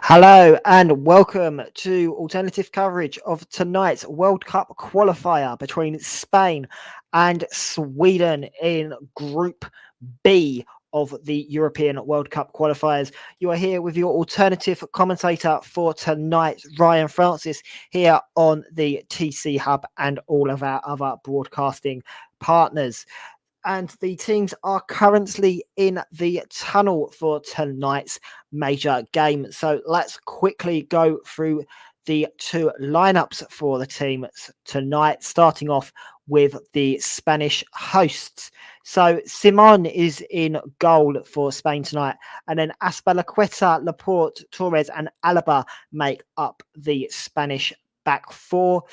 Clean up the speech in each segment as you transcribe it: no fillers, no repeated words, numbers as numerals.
Hello and welcome to alternative coverage of tonight's World Cup qualifier between Spain and Sweden in Group B of the European World Cup qualifiers. You are here with your alternative commentator for tonight, Ryan Francis, here on the TC Hub and all of our other broadcasting partners. And the teams are currently in the tunnel for tonight's major game. So let's quickly go through the two lineups for the teams tonight, starting off with the Spanish hosts. So Simon is in goal for Spain tonight, and then Azpilicueta, Laporte, Torres, and Alaba make up the Spanish back four.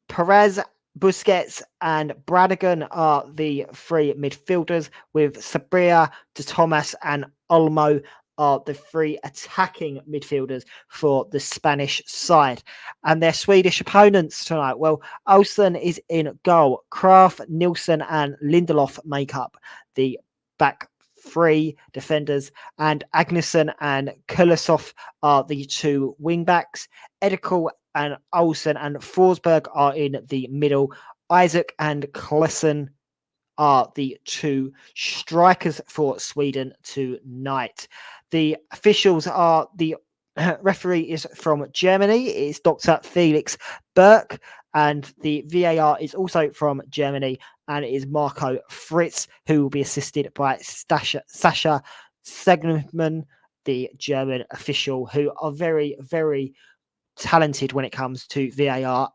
Perez, Busquets and Bradigan are the three midfielders, with Sabria, De Thomas and Olmo are the three attacking midfielders for the Spanish side. And their Swedish opponents tonight, well, Olsen is in goal. Kraft, Nilsson and Lindelof make up the back three defenders, and Agnesson and Kulisov are the two wing backs. Edical and Olsen and Forsberg are in the middle. Isaac and Klesen are the two strikers for Sweden tonight. The officials are the referee is from Germany. It's Dr. Felix Burke, and the VAR is also from Germany, and it is Marco Fritz, who will be assisted by Sasha Segnerman, the German official, who are very, very talented when it comes to VAR,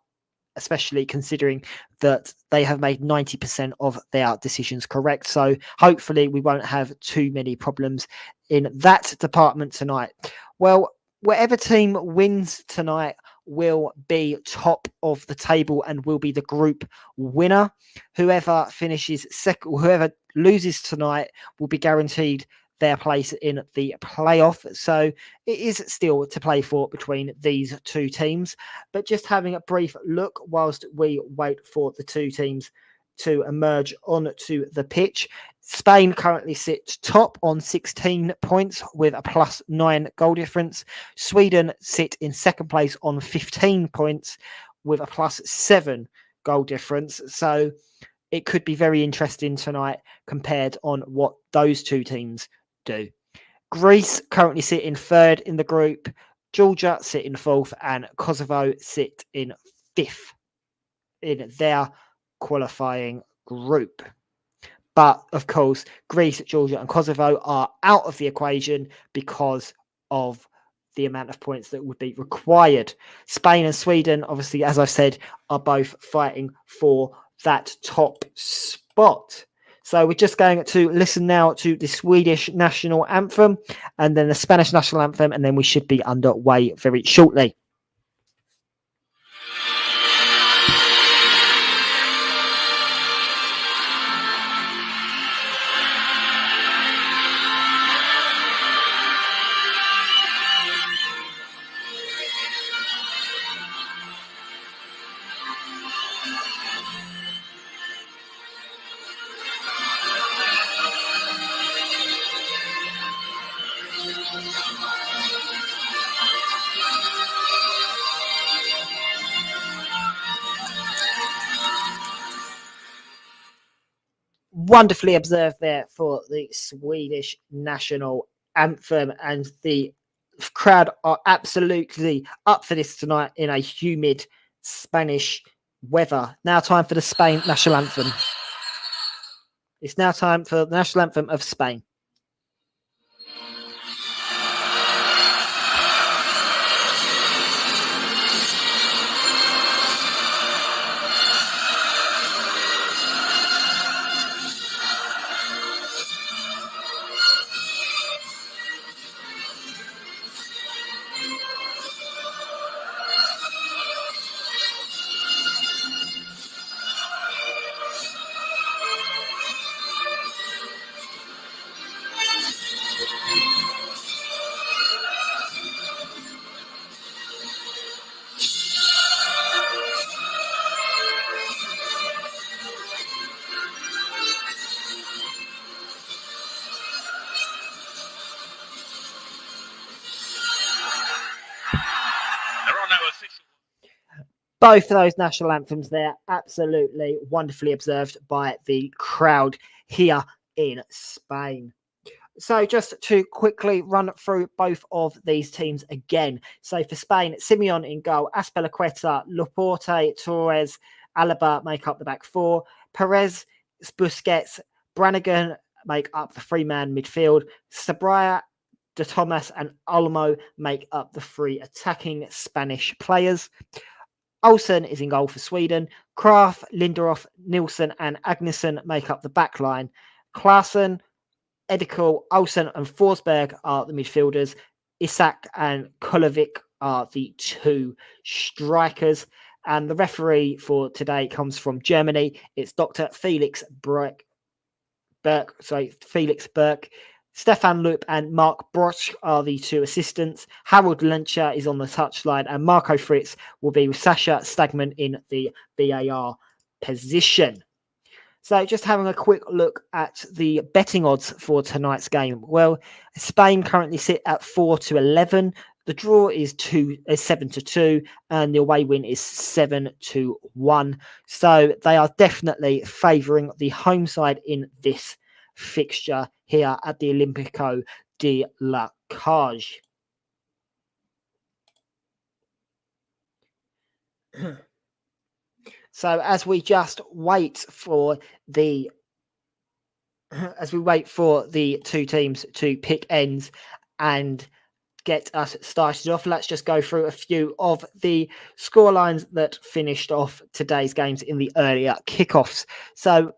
especially considering that they have made 90% of their decisions correct. So hopefully we won't have too many problems in that department tonight. Well, whatever team wins tonight will be top of the table and will be the group winner. Whoever finishes second, whoever loses tonight will be guaranteed their place in the playoff. So it is still to play for between these two teams. But just having a brief look whilst we wait for the two teams to emerge onto the pitch. Spain currently sits top on 16 points with a +9 goal difference. Sweden sit in second place on 15 points with a +7 goal difference. So it could be very interesting tonight compared on what those two teams do. Greece currently sit in third in the group. Georgia sit in fourth, and Kosovo sit in fifth in their qualifying group. But of course, Greece, Georgia, and Kosovo are out of the equation because of the amount of points that would be required. Spain and Sweden, obviously, as I said, are both fighting for that top spot. So we're just going to listen now to the Swedish national anthem and then the Spanish national anthem, and then we should be underway very shortly. Wonderfully observed there for the Swedish national anthem, and the crowd are absolutely up for this tonight in a humid Spanish weather. Now time for the Spain national anthem. It's now time for the national anthem of Spain. both of those national anthems there, absolutely wonderfully observed by the crowd here in Spain. So just to quickly run through both of these teams again. So for Spain, Simeon in goal, Azpilicueta, Laporte, Torres, Alaba make up the back four. Perez, Busquets, Brannigan make up the three-man midfield. Sabria, De Thomas and Olmo make up the three attacking Spanish players. Olsen is in goal for Sweden. Kraft, Linderoth, Nilsson and Agnesson make up the back line. Klaassen, Edikel, Olsen and Forsberg are the midfielders. Isak and Kulovic are the two strikers. And the referee for today comes from Germany. It's Dr. Felix Burke. Stefan Loop and Mark Broch are the two assistants. Harold Lencher is on the touchline, and Marco Fritz will be with Sasha Stagman in the VAR position. So just having a quick look at the betting odds for tonight's game. Well, Spain currently sit at 4-11. The draw is 7-2, and the away win is 7-1. So they are definitely favouring the home side in this fixture here at the Olímpico de la Cage. So as we just wait for the two teams to pick ends and get us started off, let's just go through a few of the scorelines that finished off today's games in the earlier kickoffs. So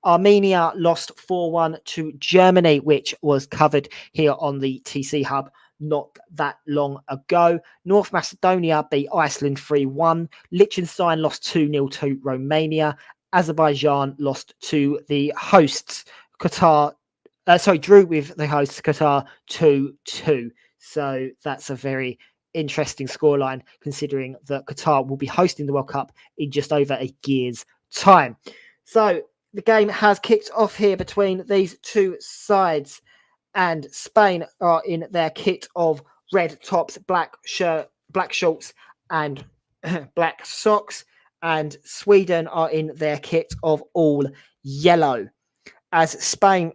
Armenia lost 4-1 to Germany, which was covered here on the TC Hub not that long ago. North Macedonia beat Iceland 3-1. Liechtenstein lost 2-0 to Romania. Azerbaijan lost to the hosts, drew with the hosts Qatar 2-2. So that's a very interesting scoreline, considering that Qatar will be hosting the World Cup in just over a year's time. So the game has kicked off here between these two sides, and Spain are in their kit of red tops, black shorts, and black socks, and Sweden are in their kit of all yellow, as Spain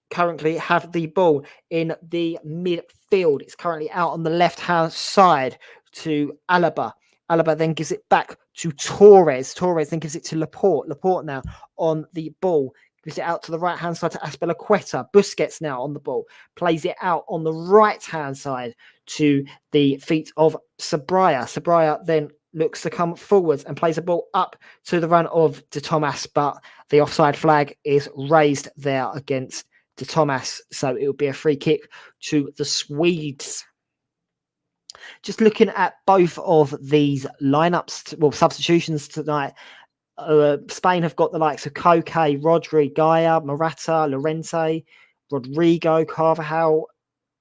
currently have the ball in the midfield. It's currently out on the left-hand side to Alaba. Alaba then gives it back to Torres. Torres then gives it to Laporte. Laporte now on the ball. Gives it out to the right-hand side to Azpilicueta. Busquets now on the ball. Plays it out on the right-hand side to the feet of Sabria. Sabria then looks to come forwards and plays the ball up to the run of De Thomas, but the offside flag is raised there against De Thomas, so it will be a free kick to the Swedes. Just looking at both of these lineups, substitutions tonight, Spain have got the likes of Koke, Rodri, Gaia, Morata, Llorente, Rodrigo, Carvajal.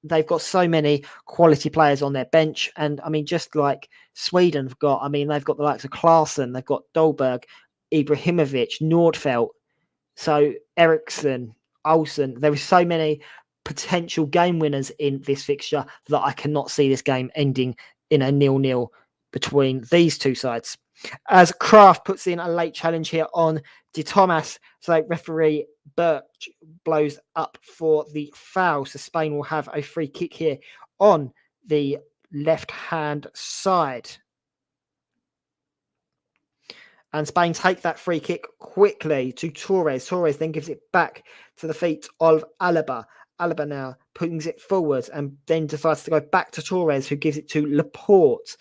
They've got so many quality players on their bench, and I mean, just like Sweden have got, they've got the likes of Klaassen, they've got Dolberg, Ibrahimovic, Nordfeldt, so Eriksson, Olsen. There are so many potential game winners in this fixture that I cannot see this game ending in a 0-0 between these two sides. As Kraft puts in a late challenge here on De Thomas, so referee Birch blows up for the foul. So Spain will have a free kick here on the left-hand side. And Spain take that free kick quickly to Torres. Torres then gives it back to the feet of Alaba. Alaba now brings it forwards and then decides to go back to Torres, who gives it to Laporte.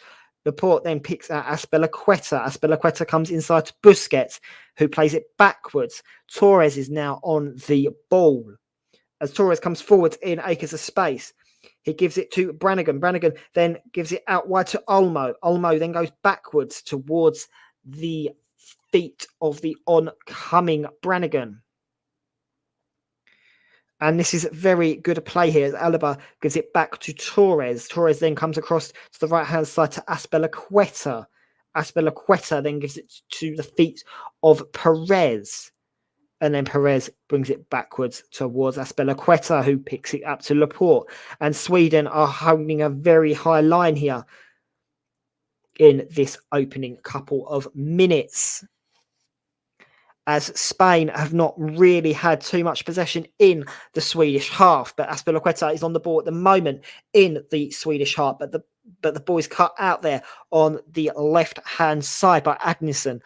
Laporte then picks out Azpilicueta. Azpilicueta comes inside to Busquets, who plays it backwards. Torres is now on the ball. As Torres comes forwards in acres of space, he gives it to Brannigan. Brannigan then gives it out wide to Olmo. Olmo then goes backwards towards the feet of the oncoming Brannigan. And this is very good play here as Alaba gives it back to Torres. Torres then comes across to the right-hand side to Azpilicueta. Azpilicueta then gives it to the feet of Perez. And then Perez brings it backwards towards Azpilicueta, who picks it up to Laporte. And Sweden are holding a very high line here. in this opening couple of minutes, as Spain have not really had too much possession in the Swedish half. But Azpilicueta is on the ball at the moment in the Swedish half, but the ball is cut out there on the left-hand side by Agnesson.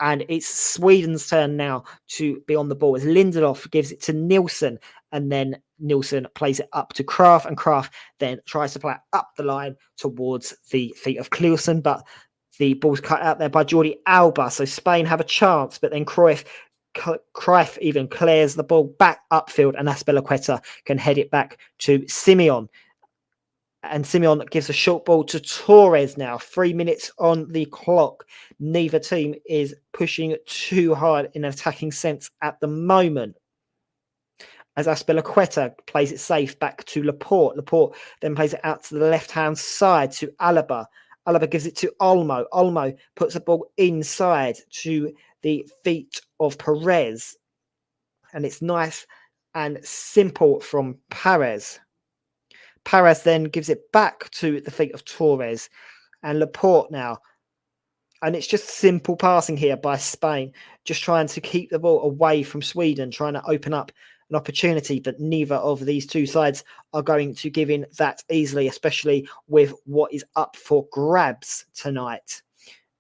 And it's Sweden's turn now to be on the ball as Lindelof gives it to Nilsson, and then Nilsson plays it up to Kraft, and Kraft then tries to play it up the line towards the feet of Klaassen, but the ball's cut out there by Jordi Alba. So Spain have a chance, but then Cruyff even clears the ball back upfield, and Azpilicueta can head it back to Simeon. And Simeon gives a short ball to Torres now. 3 minutes on the clock. Neither team is pushing too hard in an attacking sense at the moment, as Azpilicueta plays it safe back to Laporte. Laporte then plays it out to the left-hand side to Alaba. Alaba gives it to Olmo. Olmo puts the ball inside to the feet of Perez. And it's nice and simple from Perez. Perez then gives it back to the feet of Torres and Laporte now. And it's just simple passing here by Spain, just trying to keep the ball away from Sweden, trying to open up an opportunity, but neither of these two sides are going to give in that easily, especially with what is up for grabs tonight.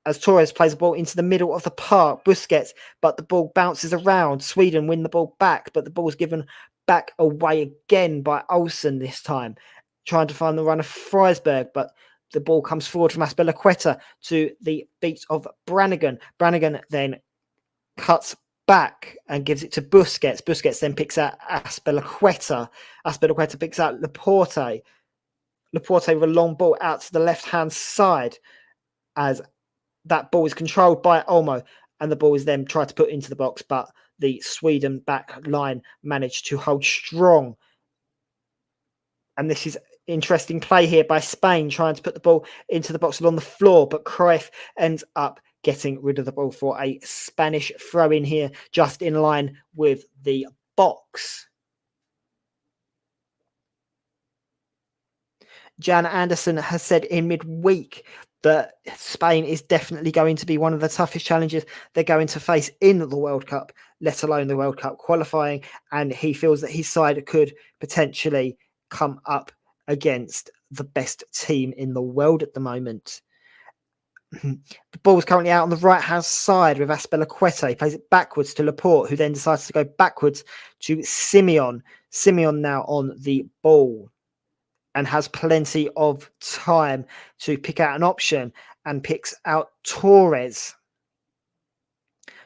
As Torres plays the ball into the middle of the park, Busquets, but the ball bounces around. Sweden win the ball back, but the ball is given back away again by Olsen this time, trying to find the run of Freisberg, but the ball comes forward from Azpilicueta to the feet of Brannigan. Brannigan then cuts back and gives it to Busquets. Busquets then picks out Azpilicueta. Azpilicueta picks out Laporte. Laporte with a long ball out to the left-hand side, as that ball is controlled by Olmo, and the ball is then tried to put into the box, but the Sweden back line managed to hold strong. And this is interesting play here by Spain, trying to put the ball into the box along the floor, but Cruyff ends up getting rid of the ball for a Spanish throw in here, just in line with the box. Jan Anderson has said in midweek that Spain is definitely going to be one of the toughest challenges they're going to face in the World Cup, let alone the World Cup qualifying. And he feels that his side could potentially come up against the best team in the world at the moment. The ball is currently out on the right-hand side with Azpilicueta. He plays it backwards to Laporte, who then decides to go backwards to Simeon. Simeon now on the ball and has plenty of time to pick out an option, and picks out Torres.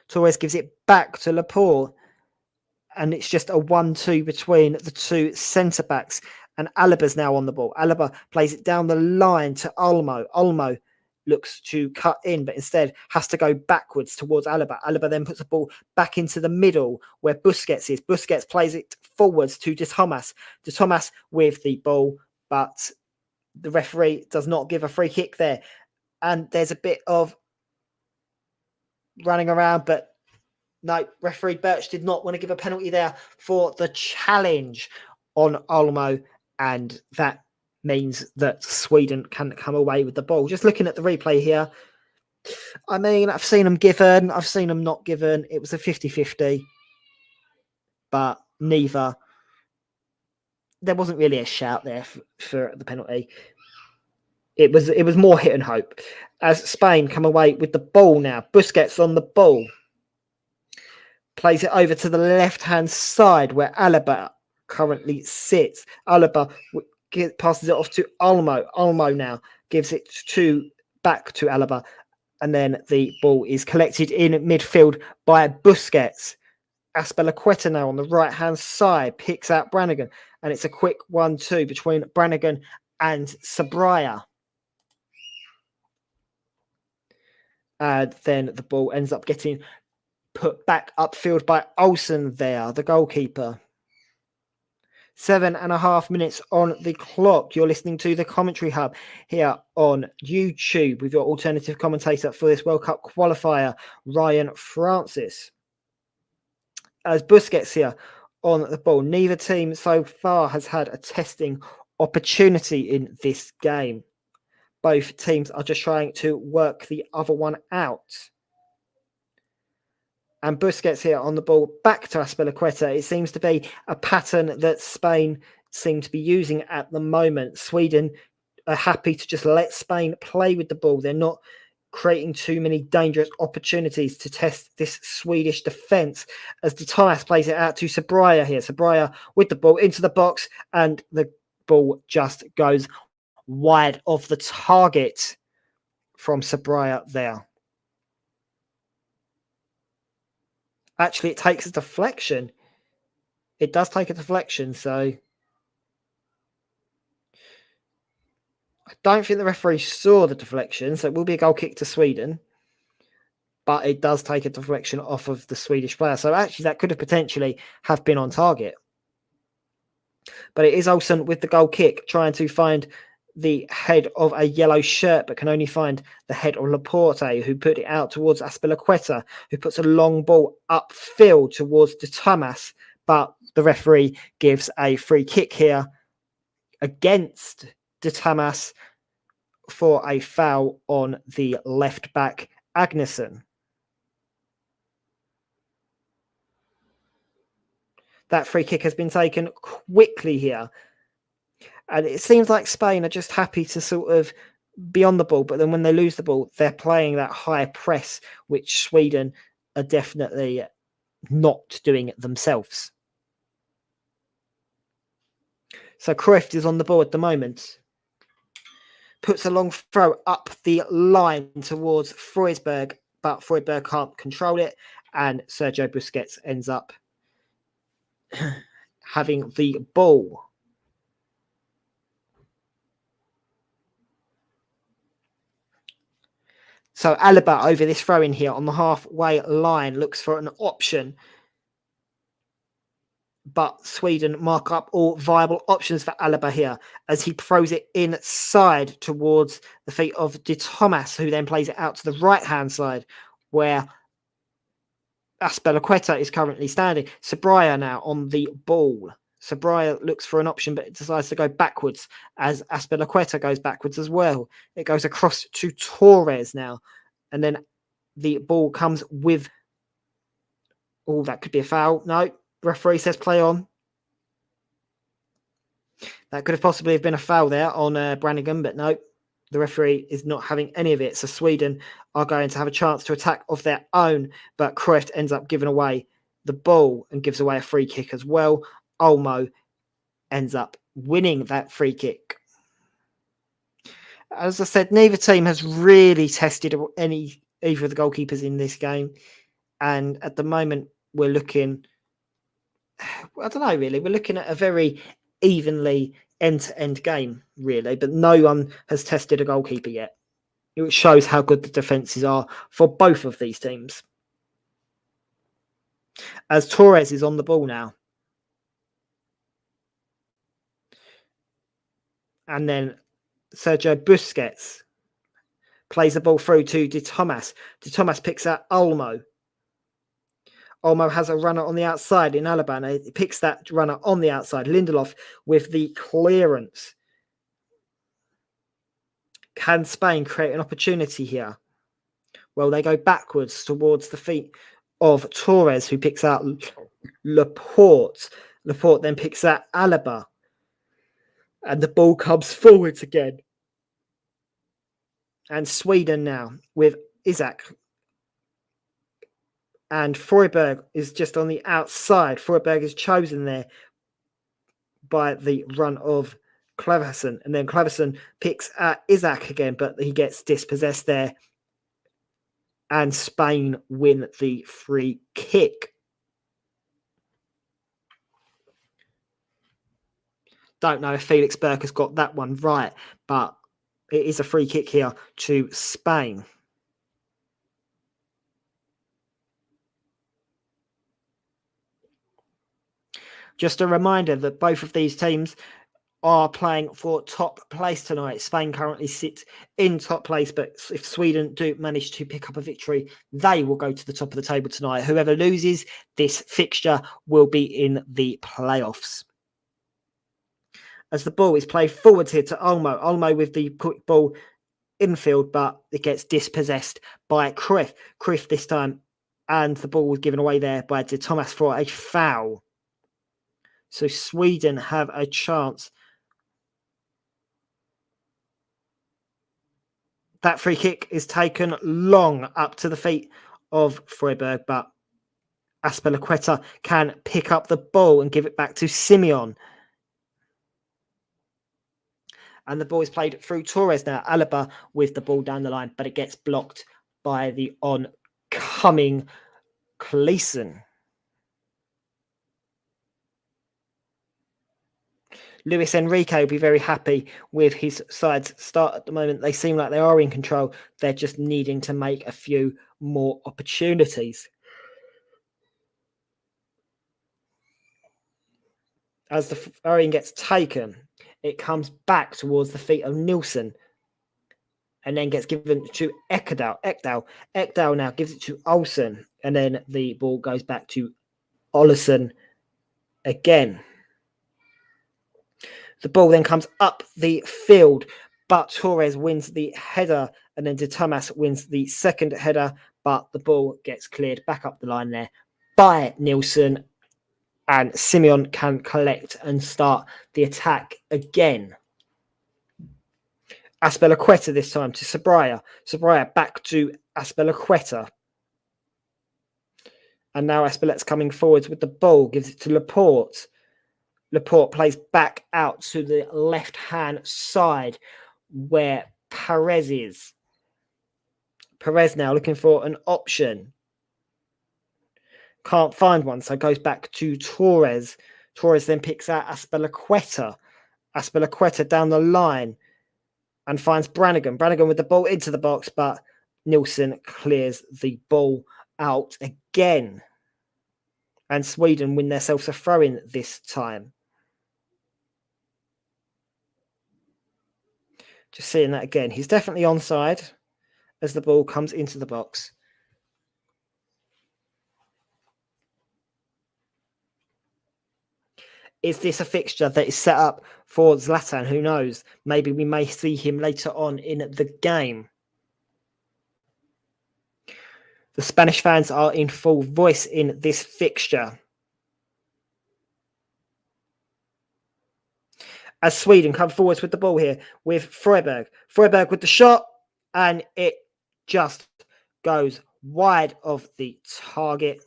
Torres gives it back to Laporte, and it's just a 1-2 between the two centre-backs, and Alaba's now on the ball. Alaba plays it down the line to Olmo. Olmo looks to cut in, but instead has to go backwards towards Alaba. Alaba then puts the ball back into the middle where Busquets is. Busquets plays it forwards to De Thomas. De Thomas with the ball, but the referee does not give a free kick there. And there's a bit of running around, but no, referee Birch did not want to give a penalty there for the challenge on Olmo, and that means that Sweden can come away with the ball. Just looking at the replay here, I mean, I've seen them given, I've seen them not given. It was a 50-50, but neither. There wasn't really a shout there for the penalty. It was more hit and hope. As Spain come away with the ball now. Busquets on the ball. Plays it over to the left-hand side where Alaba currently sits. Alaba passes it off to Olmo. Olmo now gives it back to Alaba. And then the ball is collected in midfield by Busquets. Azpilicueta now on the right-hand side picks out Brannigan. And it's a quick 1-2 between Brannigan and Sabraya. And then the ball ends up getting put back upfield by Olsen there, the goalkeeper. 7.5 minutes on the clock. You're listening to the Commentary Hub here on YouTube with your alternative commentator for this World Cup qualifier, Ryan Francis. As Busquets here on the ball, neither team so far has had a testing opportunity in this game. both teams are just trying to work the other one out. And Busquets here on the ball back to Azpilicueta. It seems to be a pattern that Spain seem to be using at the moment. Sweden are happy to just let Spain play with the ball. They're not creating too many dangerous opportunities to test this Swedish defence as De Thomas plays it out to Sabraya here. Sabraya with the ball into the box, and the ball just goes wide of the target from Sabraya there. Actually, it takes a deflection. It does take a deflection, so I don't think the referee saw the deflection, so it will be a goal kick to Sweden. But it does take a deflection off of the Swedish player. So actually, that could have potentially have been on target. But it is Olsen with the goal kick, trying to find the head of a yellow shirt, but can only find the head of Laporte, who put it out towards Azpilicueta, who puts a long ball upfield towards De Thomas. But the referee gives a free kick here against De Thomas for a foul on the left back, Agnesson. That free kick has been taken quickly here. And it seems like Spain are just happy to sort of be on the ball, but then when they lose the ball, they're playing that high press, which Sweden are definitely not doing it themselves. So Cruyff is on the ball at the moment. Puts a long throw up the line towards Freudsberg, but Freudsberg can't control it, and Sergio Busquets ends up having the ball. So Alaba over this throw in here on the halfway line looks for an option. But Sweden mark up all viable options for Alaba here as he throws it inside towards the feet of De Thomas, who then plays it out to the right-hand side where Azpilicueta is currently standing. Sabraya now on the ball. Sabraya looks for an option, but it decides to go backwards as Azpilicueta goes backwards as well. It goes across to Torres now. And then the ball comes with... Oh, that could be a foul. No, referee says play on. That could have possibly been a foul there on Brannigan, but no. The referee is not having any of it. So Sweden are going to have a chance to attack of their own, but Cruyff ends up giving away the ball and gives away a free kick as well. Olmo ends up winning that free kick. As I said, neither team has really tested either of the goalkeepers in this game. And at the moment, we're looking... I don't know, really. We're looking at a very evenly end-to-end game, really. But no one has tested a goalkeeper yet. It shows how good the defences are for both of these teams. As Torres is on the ball now. And then Sergio Busquets plays the ball through to De Thomas. De Thomas picks out Olmo. Olmo has a runner on the outside in Alaba. He picks that runner on the outside. Lindelof with the clearance. Can Spain create an opportunity here? Well, they go backwards towards the feet of Torres, who picks out Laporte. Laporte then picks out Alaba. And the ball comes forwards again. And Sweden now with Isaac. And Freudsberg is just on the outside. Freudsberg is chosen there by the run of Cleverson. And then Cleverson picks at Isaac again, but he gets dispossessed there. And Spain win the free kick. Don't know if Felix Burke has got that one right, but it is a free kick here to Spain. Just a reminder that both of these teams are playing for top place tonight. Spain currently sits in top place, but if Sweden do manage to pick up a victory, they will go to the top of the table tonight. Whoever loses this fixture will be in the playoffs. As the ball is played forward here to Olmo. Olmo with the quick ball infield, but it gets dispossessed by Cruyff. Cruyff this time, and the ball was given away there by De Thomas for a foul. So Sweden have a chance. That free kick is taken long up to the feet of Frøberg, but Azpilicueta can pick up the ball and give it back to Simeon. And the ball is played through Torres now. Alaba with the ball down the line, but it gets blocked by the oncoming Cleason. Luis Enrique will be very happy with his side's start at the moment. They seem like they are in control. They're just needing to make a few more opportunities. As the throw-in gets taken, it comes back towards the feet of Nilsson and then gets given to Ekdal. Ekdal now gives it to Olsen, and then the ball goes back to Olsen again. The ball then comes up the field, but Torres wins the header, and then De Thomas wins the second header, but the ball gets cleared back up the line there by Nilsson, and Simeon can collect and start the attack again. Azpilicueta this time to Sabria. Sabria back to Azpilicueta. And now Azpilicueta's coming forwards with the ball, gives it to Laporte. Laporte plays back out to the left-hand side where Perez is. Perez now looking for an option. Can't find one, so goes back to Torres. Torres then picks out Azpilicueta. Azpilicueta down the line and finds Brannigan. Brannigan with the ball into the box, but Nilsson clears the ball out again. And Sweden win themselves a throw-in this time. Just seeing that again. He's definitely onside as the ball comes into the box. Is this a fixture that is set up for Zlatan? Who knows? Maybe we may see him later on in the game. The Spanish fans are in full voice in this fixture. As Sweden come forwards with the ball here with Frøberg. Frøberg with the shot, and it just goes wide of the target.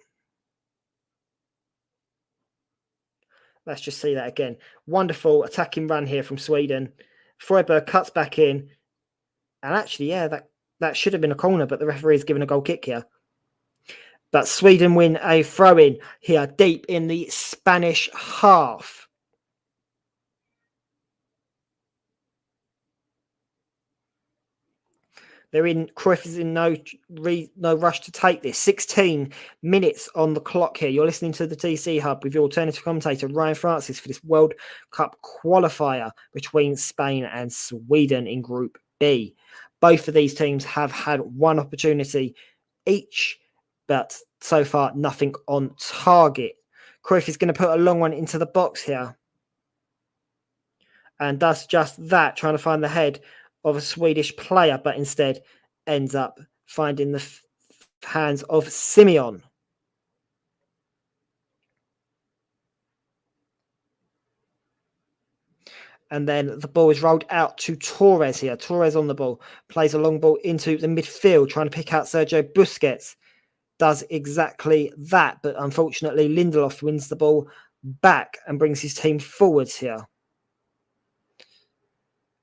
Let's just see that again. Wonderful attacking run here from Sweden. Frøberg cuts back in. And actually, yeah, that should have been a corner, but the referee is giving a goal kick here. But Sweden win a throw-in here deep in the Spanish half. Cruyff is in no rush to take this. 16 minutes on the clock here. You're listening to the TC Hub with your alternative commentator, Ryan Francis, for this World Cup qualifier between Spain and Sweden in Group B. Both of these teams have had one opportunity each, but so far nothing on target. Cruyff is going to put a long one into the box here. And does just that, trying to find the head of a Swedish player, but instead ends up finding the hands of Simeon. And then the ball is rolled out to Torres here. Torres on the ball, plays a long ball into the midfield, trying to pick out Sergio Busquets. Does exactly that, but unfortunately Lindelof wins the ball back and brings his team forwards here.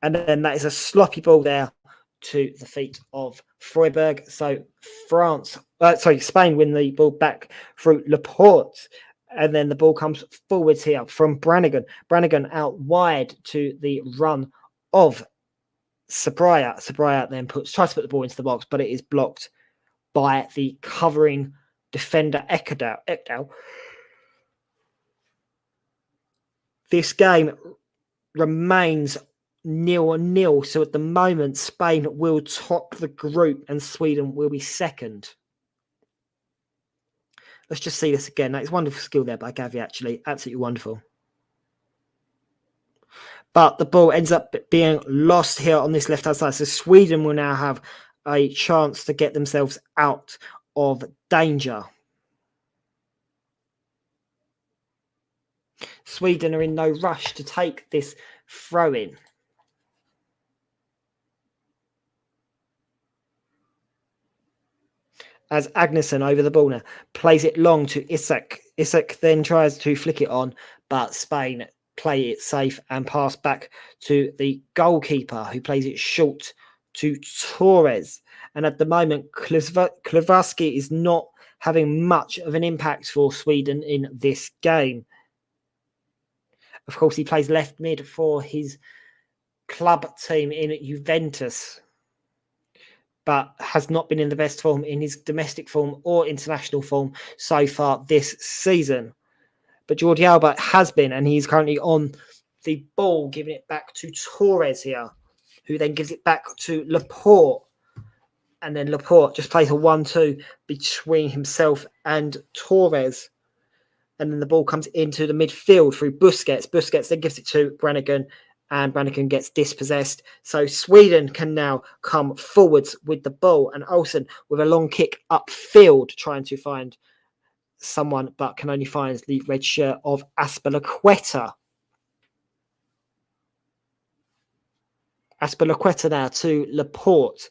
And then that is a sloppy ball there to the feet of Frøberg. So Spain win the ball back through Laporte. And then the ball comes forwards here from Brannigan. Brannigan out wide to the run of Sabria. Sabria then tries to put the ball into the box, but it is blocked by the covering defender Ekdal. This game remains 0-0. So at the moment, Spain will top the group and Sweden will be second. Let's just see this again. That is wonderful skill there by Gavi, actually. Absolutely wonderful. but the ball ends up being lost here on this left-hand side. So Sweden will now have a chance to get themselves out of danger. Sweden are in no rush to take this throw-in. As Agnesson over the ball now plays it long to Isak. Isak then tries to flick it on, but Spain play it safe and pass back to the goalkeeper, who plays it short to Torres. And at the moment, Klavarsky is not having much of an impact for Sweden in this game. Of course, he plays left mid for his club team in Juventus, but has not been in the best form in his domestic form or international form so far this season. But Jordi Alba has been, and he's currently on the ball, giving it back to Torres here, who then gives it back to Laporte. And then Laporte just plays a 1-2 between himself and Torres. And then the ball comes into the midfield through Busquets. Busquets then gives it to Brannigan, and Brannigan gets dispossessed. So Sweden can now come forwards with the ball, and Olsen with a long kick upfield, trying to find someone, but can only find the red shirt of Azpilicueta. Azpilicueta now to Laporte.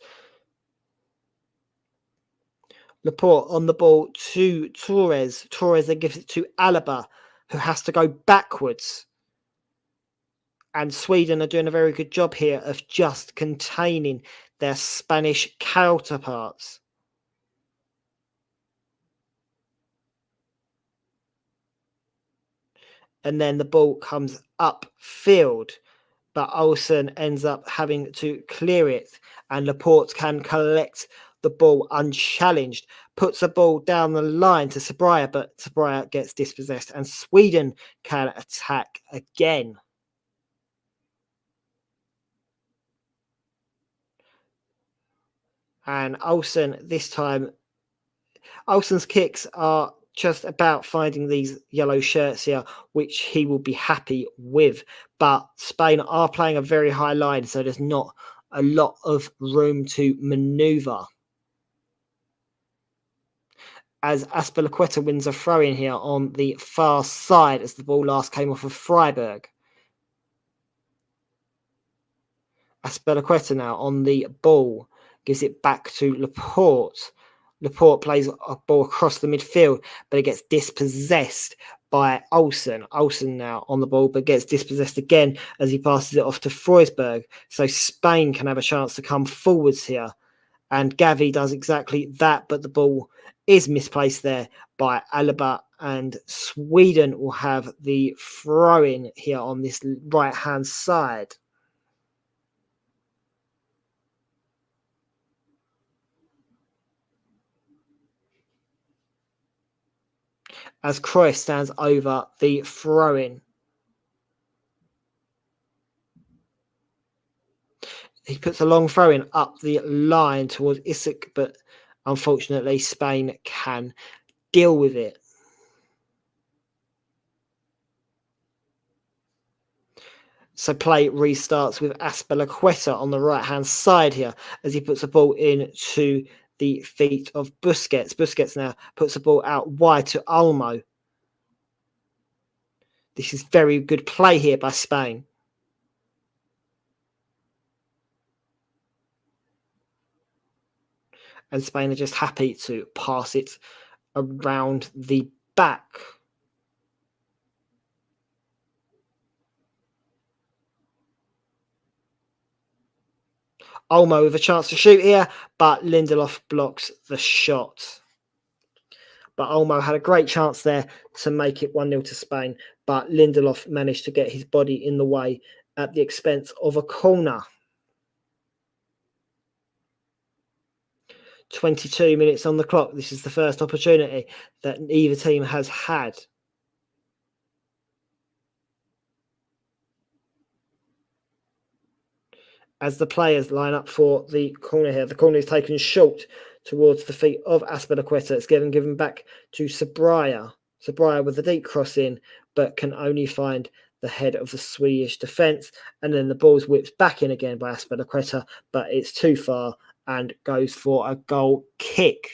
Laporte on the ball to Torres. Torres then gives it to Alaba, who has to go backwards. And Sweden are doing a very good job here of just containing their Spanish counterparts. And then the ball comes upfield, but Olsen ends up having to clear it, and Laporte can collect the ball unchallenged, puts the ball down the line to Sabria, but Sabria gets dispossessed, and Sweden can attack again. And Olsen this time, Olsen's kicks are just about finding these yellow shirts here, which he will be happy with. But Spain are playing a very high line, so there's not a lot of room to maneuver. As Azpilicueta wins a throw-in here on the far side as the ball last came off of Freiburg. Azpilicueta now on the ball, gives it back to Laporte. Laporte plays a ball across the midfield, but it gets dispossessed by Olsen. Olsen now on the ball, but gets dispossessed again as he passes it off to Freusberg. So Spain can have a chance to come forwards here. And Gavi does exactly that, but the ball is misplaced there by Alaba, and Sweden will have the throw-in here on this right-hand side. As Cruyff stands over the throw-in. He puts a long throw-in up the line towards Isak, but unfortunately Spain can deal with it. So play restarts with Azpilicueta on the right-hand side here as he puts the ball into the feet of Busquets. Busquets now puts the ball out wide to Olmo. This is very good play here by Spain. And Spain are just happy to pass it around the back. Olmo with a chance to shoot here, but Lindelof blocks the shot. But Olmo had a great chance there to make it 1-0 to Spain, but Lindelof managed to get his body in the way at the expense of a corner. 22 minutes on the clock. This is the first opportunity that either team has had. As the players line up for the corner here, the corner is taken short towards the feet of Azpilicueta. It's given back to Sabria. Sabria with a deep cross in, but can only find the head of the Swedish defence, and then the ball's whipped back in again by Aspilicueta, but it's too far and goes for a goal kick.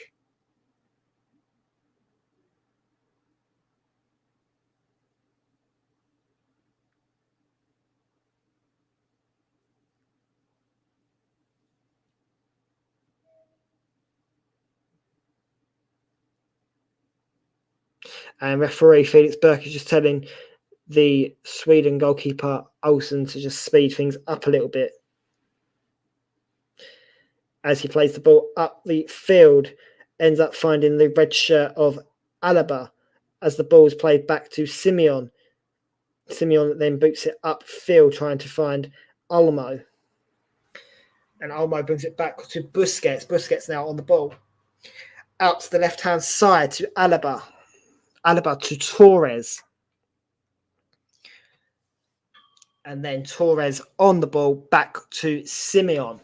And referee Felix Burke is just telling the Sweden goalkeeper Olsen to just speed things up a little bit as he plays the ball up the field, ends up finding the red shirt of Alaba as the ball is played back to Simeon. Simeon then boots it upfield trying to find Olmo. And Olmo brings it back to Busquets. Busquets now on the ball. Out to the left-hand side to Alaba. Alaba to Torres. And then Torres on the ball back to Simeon.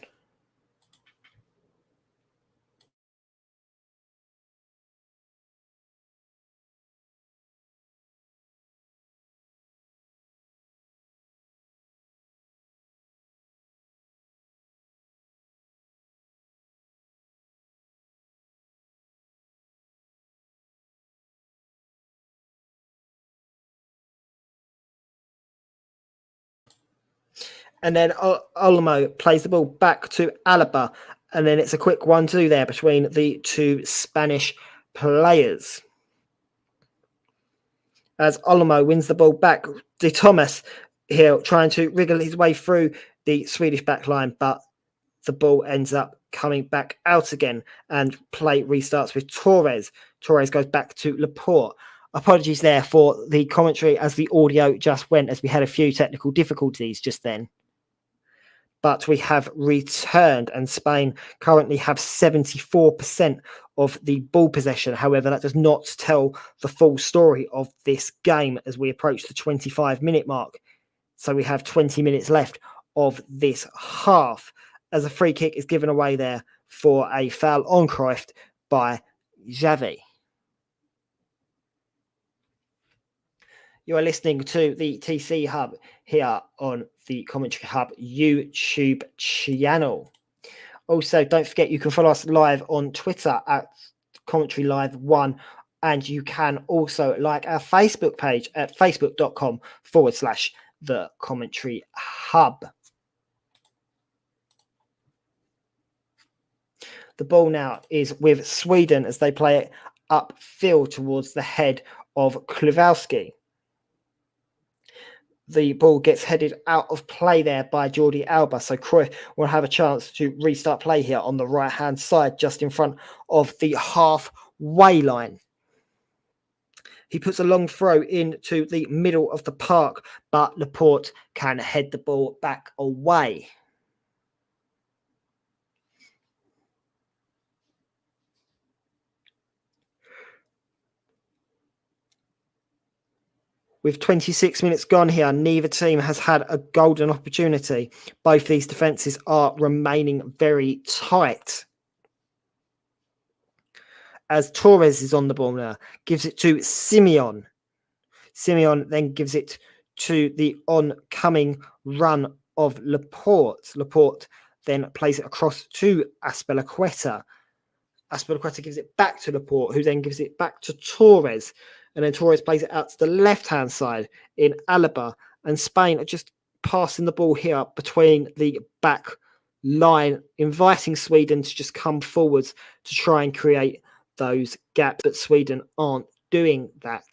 And then Olmo plays the ball back to Alaba. And then it's a quick 1-2 there between the two Spanish players. As Olmo wins the ball back, De Thomas here trying to wriggle his way through the Swedish backline, but the ball ends up coming back out again and play restarts with Torres. Torres goes back to Laporte. Apologies there for the commentary as the audio just went, as we had a few technical difficulties just then. But we have returned, and Spain currently have 74% of the ball possession. However, that does not tell the full story of this game as we approach the 25-minute mark. So we have 20 minutes left of this half, as a free kick is given away there for a foul on Cruyff by Xavi. You are listening to the TC Hub here on the Commentary Hub YouTube channel. Also, don't forget you can follow us live on Twitter at Commentary Live 1, and you can also like our Facebook page at facebook.com/The Commentary Hub. The ball now is with Sweden as they play it upfield towards the head of Kowalski. The ball gets headed out of play there by Jordi Alba. So Cruyff will have a chance to restart play here on the right-hand side, just in front of the halfway line. He puts a long throw into the middle of the park, but Laporte can head the ball back away. With 26 minutes gone here, neither team has had a golden opportunity. Both these defences are remaining very tight. As Torres is on the ball now, gives it to Simeon. Simeon then gives it to the oncoming run of Laporte. Laporte then plays it across to Aspilicueta. Aspilicueta gives it back to Laporte, who then gives it back to Torres. And then Torres plays it out to the left-hand side in Alaba. And Spain are just passing the ball here between the back line, inviting Sweden to just come forwards to try and create those gaps. But Sweden aren't doing that.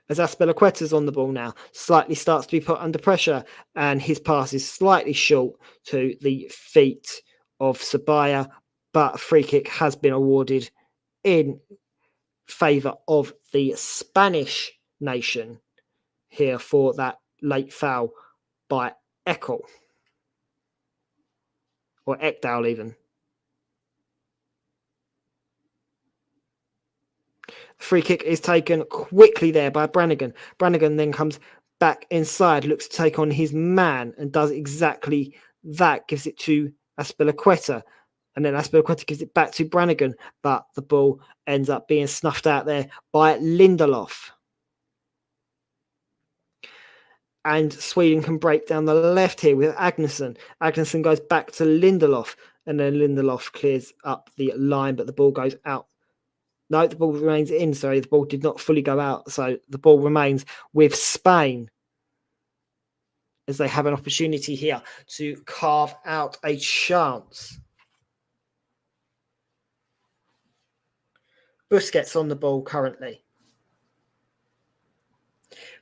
As Aspilicueta's on the ball now, slightly starts to be put under pressure, and his pass is slightly short to the feet of Sabaya, but a free kick has been awarded in favour of the Spanish nation here for that late foul by Eckel, or Ekdal even. Free kick is taken quickly there by Brannigan. Brannigan then comes back inside, looks to take on his man, and does exactly that. Gives it to Aspilicueta. And then Aspilicueta gives it back to Brannigan, but the ball ends up being snuffed out there by Lindelof. And Sweden can break down the left here with Agnesson. Agnesson goes back to Lindelof, and then Lindelof clears up the line, but the ball goes out. No, the ball remains in. Sorry, the ball did not fully go out. So the ball remains with Spain as they have an opportunity here to carve out a chance. Busquets on the ball currently.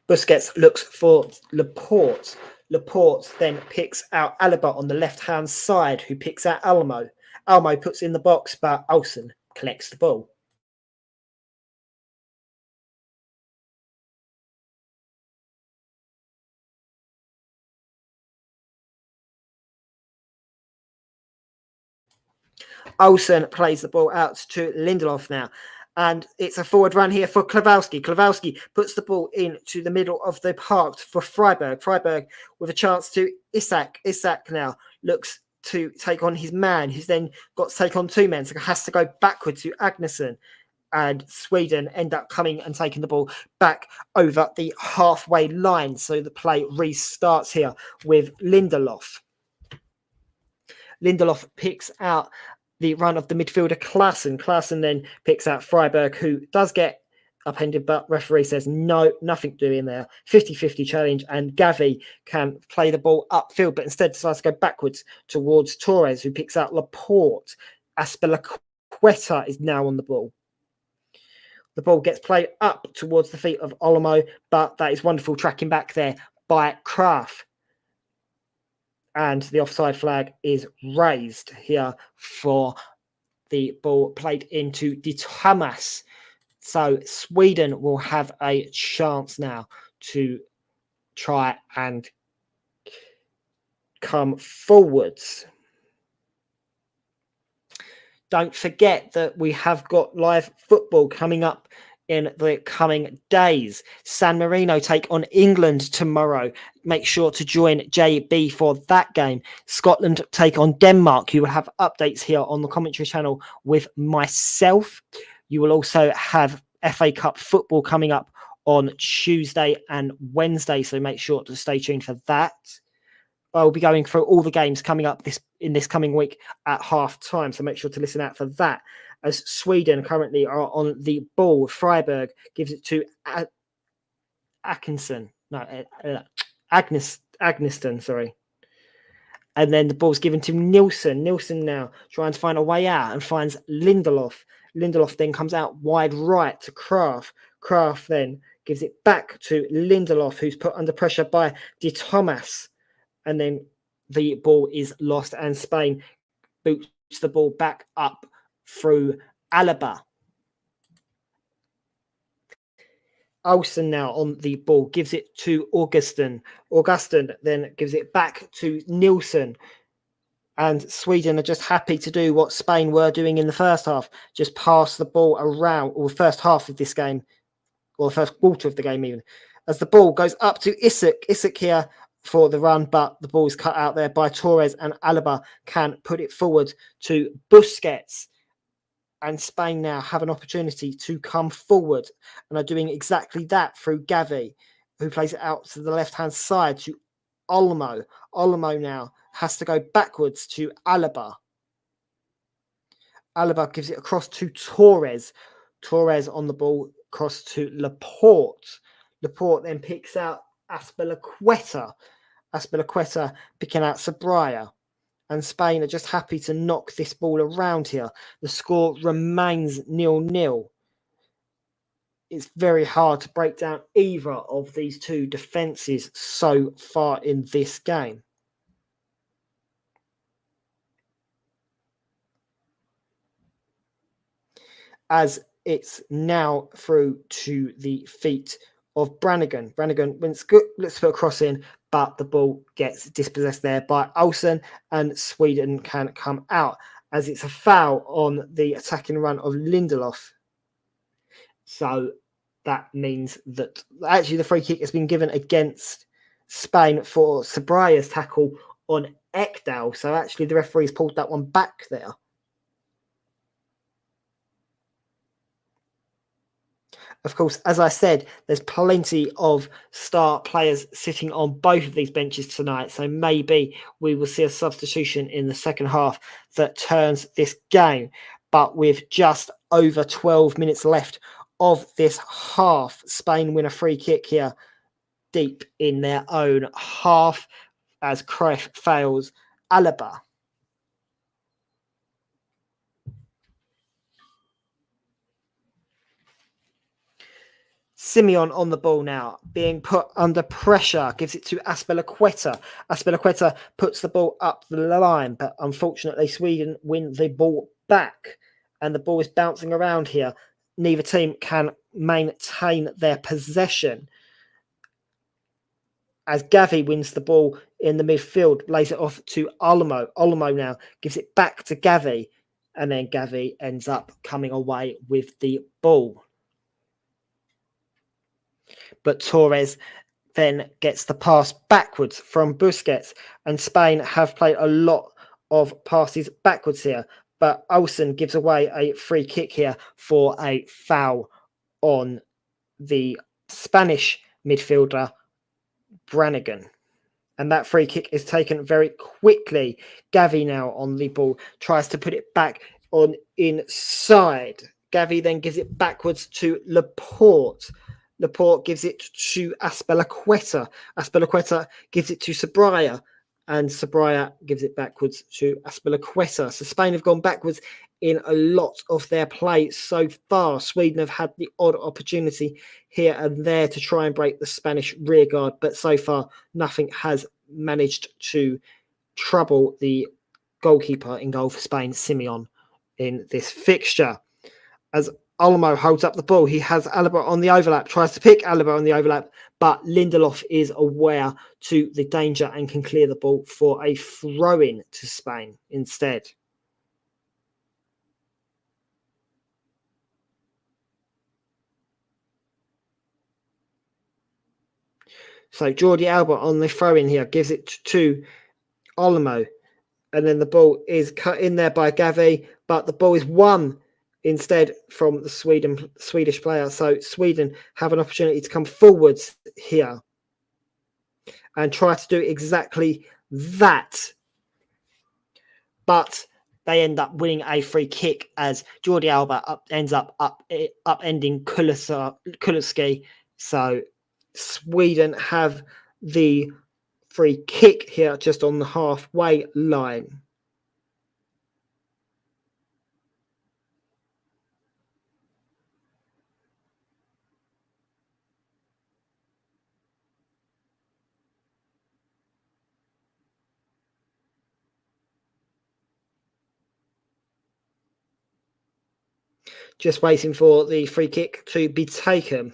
Busquets looks for Laporte. Laporte then picks out Alaba on the left-hand side, who picks out Almo. Almo puts in the box, but Olsen collects the ball. Olsen plays the ball out to Lindelof now. And it's a forward run here for Kowalski. Kowalski puts the ball into the middle of the park for Freiburg. Freiburg with a chance to Isak. Isak now looks to take on his man, who's then got to take on two men. So has to go backward to Agnesson. And Sweden end up coming and taking the ball back over the halfway line. So the play restarts here with Lindelof. Lindelof picks out the run of the midfielder Klaassen. Klaassen then picks out Freiburg, who does get upended, but referee says no, nothing doing there. 50-50 challenge, and Gavi can play the ball upfield, but instead decides to go backwards towards Torres, who picks out Laporte. Aspilicueta is now on the ball. The ball gets played up towards the feet of Olmo, but that is wonderful tracking back there by Kraft. And the offside flag is raised here for the ball played into De Thomas. So Sweden will have a chance now to try and come forwards. Don't forget that we have got live football coming up in the coming days. San Marino take on England tomorrow. Make sure to join JB for that game. Scotland take on Denmark. You will have updates here on the commentary channel with myself. You will also have FA Cup football coming up on Tuesday and Wednesday, so make sure to stay tuned for that. I'll be going through all the games coming up in this coming week at half time, so make sure to listen out for that. As Sweden currently are on the ball, Freiburg gives it to Agneston, sorry. And then the ball's given to Nilsson. Nilsson now trying to find a way out and finds Lindelof. Lindelof then comes out wide right to Kraft. Kraft then gives it back to Lindelof, who's put under pressure by De Thomas. And then the ball is lost, and Spain boots the ball back up through Alaba. Olsen now on the ball, gives it to Augustin. Augustin then gives it back to Nilsson. And Sweden are just happy to do what Spain were doing in the first half, just pass the ball around, or the first half of this game, or the first quarter of the game even. As the ball goes up to Isak. Isak here for the run, but the ball is cut out there by Torres, and Alaba can put it forward to Busquets. And Spain now have an opportunity to come forward and are doing exactly that through Gavi, who plays it out to the left-hand side to Olmo. Olmo now has to go backwards to Alaba. Alaba gives it across to Torres. Torres on the ball, across to Laporte. Laporte then picks out Aspilicueta. Aspilicueta picking out Sabria. And Spain are just happy to knock this ball around here. The score remains 0-0. It's very hard to break down either of these two defences so far in this game. As it's now through to the feet of Brannigan. Brannigan wins good, looks for a cross in, but the ball gets dispossessed there by Olsen, and Sweden can come out as it's a foul on the attacking run of Lindelof. So that means that actually the free kick has been given against Spain for Sabria's tackle on Ekdal. So actually the referee's pulled that one back there. Of course, as I said, there's plenty of star players sitting on both of these benches tonight. So maybe we will see a substitution in the second half that turns this game. But with just over 12 minutes left of this half, Spain win a free kick here deep in their own half as Cruyff fails Alaba. Simeon on the ball now, being put under pressure, gives it to Azpilicueta. Azpilicueta puts the ball up the line, but unfortunately Sweden win the ball back. And the ball is bouncing around here. Neither team can maintain their possession. As Gavi wins the ball in the midfield, lays it off to Olmo. Olmo now gives it back to Gavi. And then Gavi ends up coming away with the ball. But Torres then gets the pass backwards from Busquets, and Spain have played a lot of passes backwards here. But Olsen gives away a free kick here for a foul on the Spanish midfielder Brannigan. And that free kick is taken very quickly. Gavi now on the ball, tries to put it back on inside. Gavi then gives it backwards to Laporte. Laporte gives it to Azpilicueta. Azpilicueta gives it to Sobraya, and Sobraya gives it backwards to Azpilicueta. So Spain have gone backwards in a lot of their play so far. Sweden have had the odd opportunity here and there to try and break the Spanish rearguard, but so far nothing has managed to trouble the goalkeeper in goal for Spain, Simeon, in this fixture. As Olmo holds up the ball, he has Alaba on the overlap, tries to pick Alaba on the overlap, but Lindelof is aware to the danger and can clear the ball for a throw-in to Spain instead. So Jordi Alba on the throw-in here gives it to Olmo, and then the ball is cut in there by Gavi, but the ball is won instead from the Swedish player. So Sweden have an opportunity to come forwards here and try to do exactly that. But they end up winning a free kick as Jordi Alba ends up upending Kulusevski. So Sweden have the free kick here just on the halfway line. Just waiting for the free kick to be taken.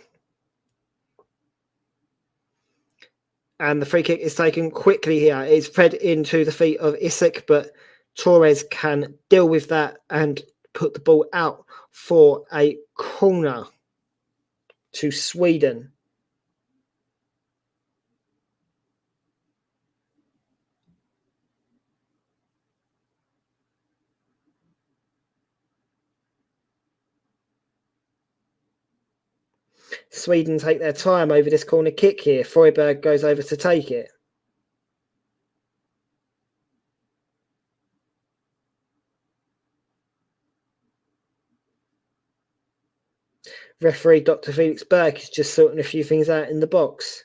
And the free kick is taken quickly here. It's fed into the feet of Isak, but Torres can deal with that and put the ball out for a corner to Sweden. Sweden take their time over this corner kick here. Freuberg goes over to take it. Referee Dr. Felix Berg is just sorting a few things out in the box.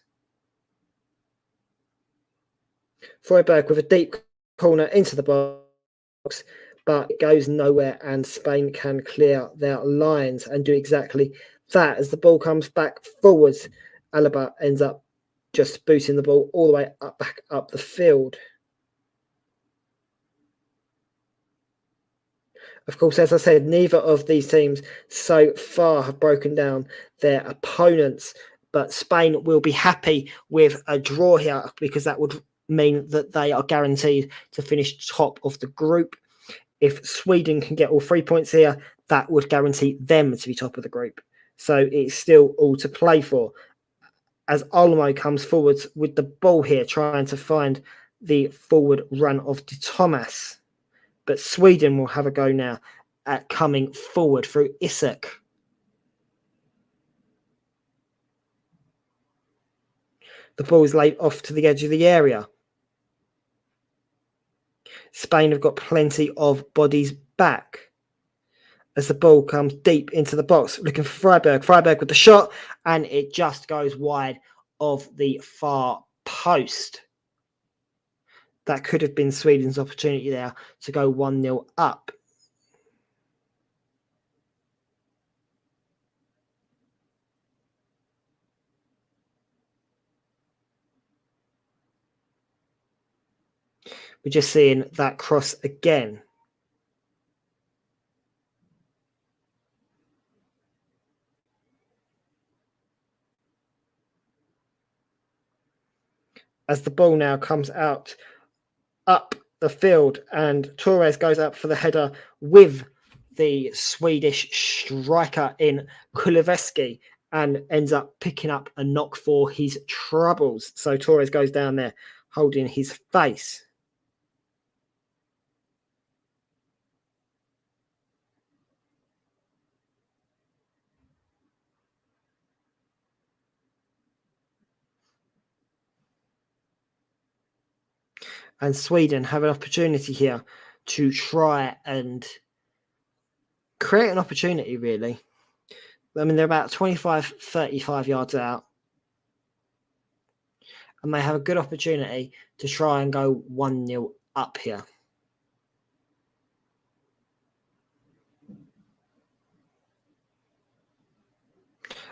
Freuberg with a deep corner into the box, but it goes nowhere, and Spain can clear their lines and do exactly that. As the ball comes back forwards, Alaba ends up just booting the ball all the way back up the field. Of course, as I said, neither of these teams so far have broken down their opponents, but Spain will be happy with a draw here because that would mean that they are guaranteed to finish top of the group. If Sweden can get all 3 points here, that would guarantee them to be top of the group. So it's still all to play for. As Olmo comes forwards with the ball here, trying to find the forward run of De Thomas. But Sweden will have a go now at coming forward through Isak. The ball is laid off to the edge of the area. Spain have got plenty of bodies back as the ball comes deep into the box, looking for Freiberg. Freiberg with the shot, and it just goes wide of the far post. That could have been Sweden's opportunity there to go 1-0 up. We're just seeing that cross again. As the ball now comes out up the field, and Torres goes up for the header with the Swedish striker in Kuleveski and ends up picking up a knock for his troubles. So Torres goes down there holding his face. And Sweden have an opportunity here to try and create an opportunity, really. I mean, they're about 25, 35 yards out. And they have a good opportunity to try and go 1-0 up here.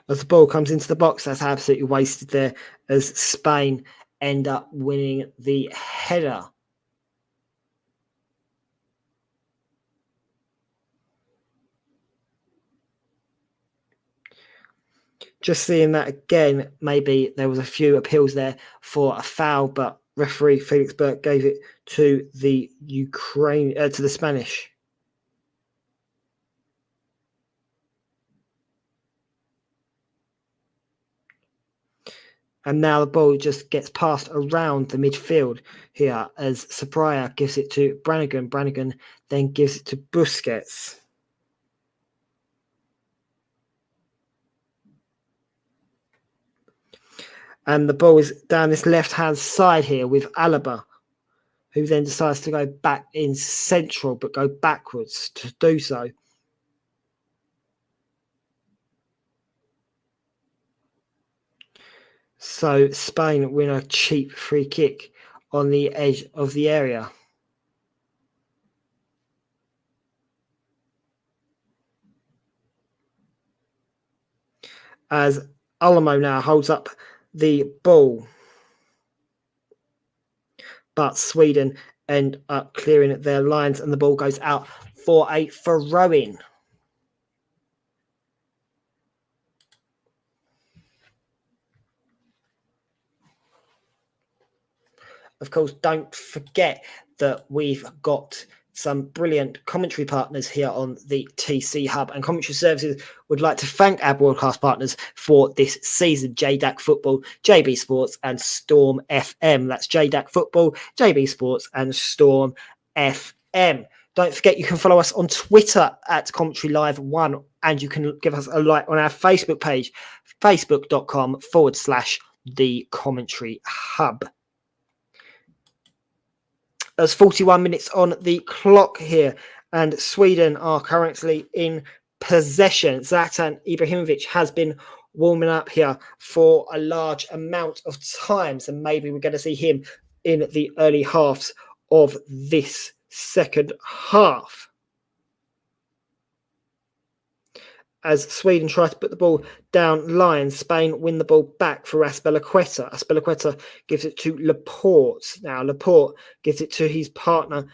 As the ball comes into the box, that's absolutely wasted there as Spain end up winning the header. Just seeing that again, maybe there was a few appeals there for a foul, but referee Felix Burke gave it to the to the Spanish. And now the ball just gets passed around the midfield here as Sapraya gives it to Brannigan. Brannigan then gives it to Busquets. And the ball is down this left-hand side here with Alaba, who then decides to go back in central, but go backwards to do so. So Spain win a cheap free kick on the edge of the area. As Alamo now holds up the ball. But Sweden end up clearing their lines and the ball goes out for a throw-in. Of course, don't forget that we've got some brilliant commentary partners here on the TC Hub, and Commentary Services would like to thank our broadcast partners for this season: JDAC Football, JB Sports, and Storm FM. That's JDAC Football, JB Sports, and Storm FM. Don't forget you can follow us on Twitter at Commentary Live 1, and you can give us a like on our Facebook page, facebook.com/The Commentary Hub. There's 41 minutes on the clock here, and Sweden are currently in possession. Zlatan Ibrahimovic has been warming up here for a large amount of time, so maybe we're going to see him in the early halves of this second half. As Sweden try to put the ball down line, Spain win the ball back for Azpilicueta. Azpilicueta gives it to Laporte. Now Laporte gives it to his partner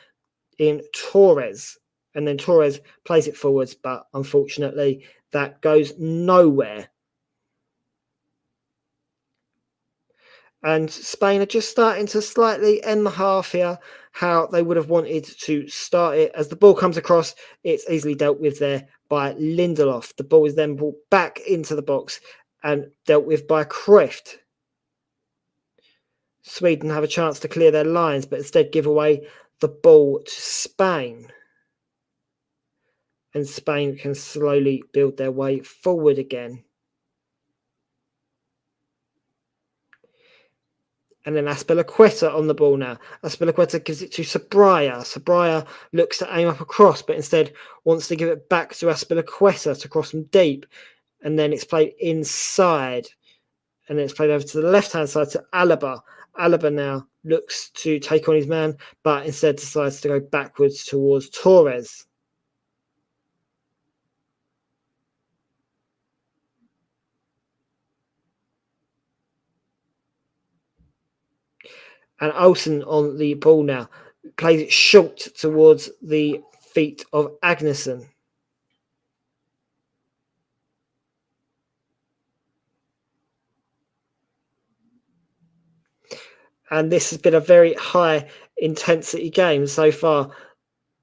in Torres. And then Torres plays it forwards, but unfortunately that goes nowhere. And Spain are just starting to slightly end the half here, how they would have wanted to start it. As the ball comes across, it's easily dealt with there by Lindelof. The ball is then brought back into the box and dealt with by Kreft. Sweden have a chance to clear their lines, but instead give away the ball to Spain. And Spain can slowly build their way forward again. And then Aspilicueta on the ball now. Aspilicueta gives it to Sabraya. Sabraya looks to aim up across, but instead wants to give it back to Aspilicueta to cross from deep. And then it's played inside. And then it's played over to the left-hand side to Alaba. Alaba now looks to take on his man, but instead decides to go backwards towards Torres. And Olsen on the ball now plays it short towards the feet of Agneson. And this has been a very high intensity game so far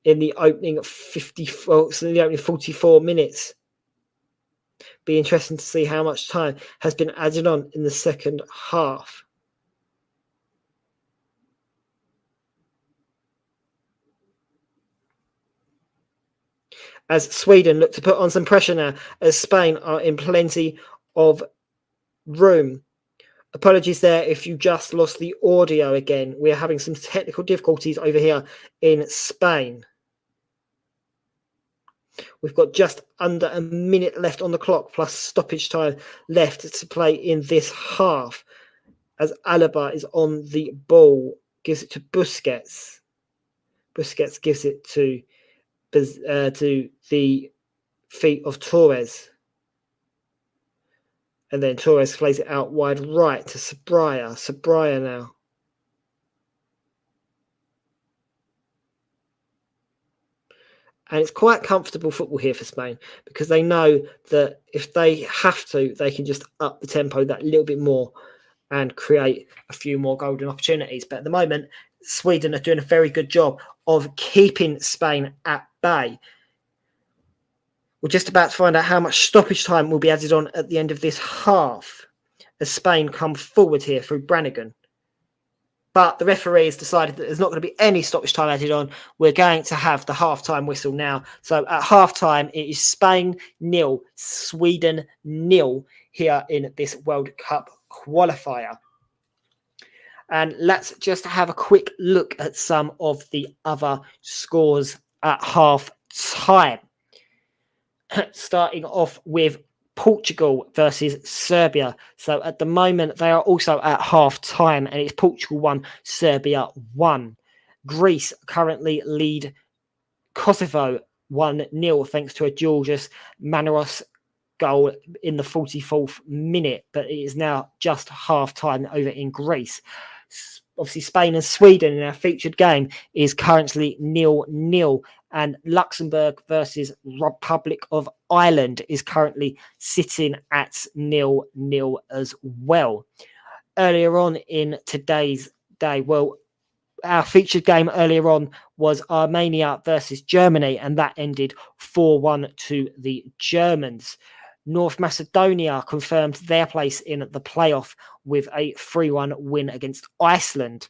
in the opening 44 minutes. Be interesting to see how much time has been added on in the second half. As Sweden look to put on some pressure now, as Spain are in plenty of room. Apologies there if you just lost the audio again. We are having some technical difficulties over here in Spain. We've got just under a minute left on the clock, plus stoppage time left to play in this half. As Alaba is on the ball, gives it to Busquets. Busquets gives it to the feet of Torres. And then Torres plays it out wide right to Sabraya. Sabraya now. And it's quite comfortable football here for Spain because they know that if they have to, they can just up the tempo that little bit more and create a few more golden opportunities. But at the moment, Sweden are doing a very good job of keeping Spain at bay. We're just about to find out how much stoppage time will be added on at the end of this half as Spain come forward here through Brannigan. But the referee has decided that there's not going to be any stoppage time added on. We're going to have the halftime whistle now. So at halftime, it is Spain 0, Sweden 0 here in this World Cup qualifier. And let's just have a quick look at some of the other scores at half time. Starting off with Portugal versus Serbia. So at the moment, they are also at half time, and it's Portugal 1, Serbia 1. Greece currently lead Kosovo 1-0 thanks to a Georgios Manaros goal in the 44th minute, but it is now just half time over in Greece. Obviously, Spain and Sweden in our featured game is currently 0-0, and Luxembourg versus Republic of Ireland is currently sitting at 0-0 as well. Earlier on in today's day, well, our featured game earlier on was Armenia versus Germany, and that ended 4-1 to the Germans. North Macedonia confirmed their place in the playoff with a 3-1 win against Iceland.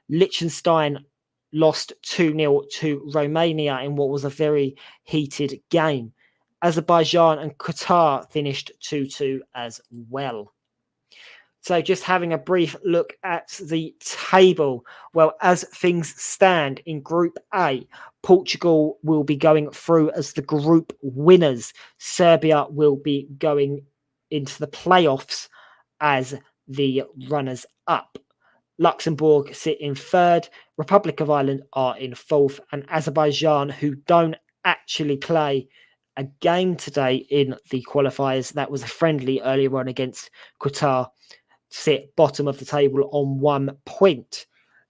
Liechtenstein lost 2-0 to Romania in what was a very heated game. Azerbaijan and Qatar finished 2-2 as well. So just having a brief look at the table. Well, as things stand in Group A, Portugal will be going through as the group winners. Serbia will be going into the playoffs as the runners-up. Luxembourg sit in third. Republic of Ireland are in fourth. And Azerbaijan, who don't actually play a game today in the qualifiers, that was a friendly earlier on against Qatar, sit bottom of the table on 1 point.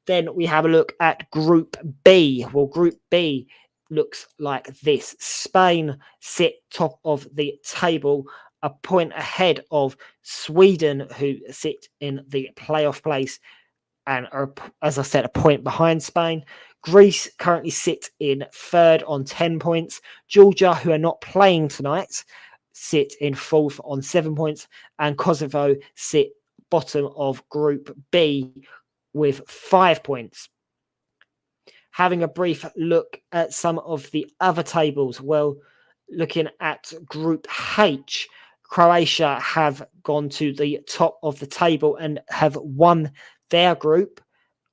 Then we have a look at Group B. Well, Group B looks like this. Spain sit top of the table, a point ahead of Sweden, who sit in the playoff place and are, as I said, a point behind Spain. Greece currently sit in third on 10 points. Georgia, who are not playing tonight, sit in fourth on 7 points. And Kosovo sit bottom of Group B with 5 points. Having a brief look at some of the other tables, well, looking at Group H, Croatia have gone to the top of the table and have won their group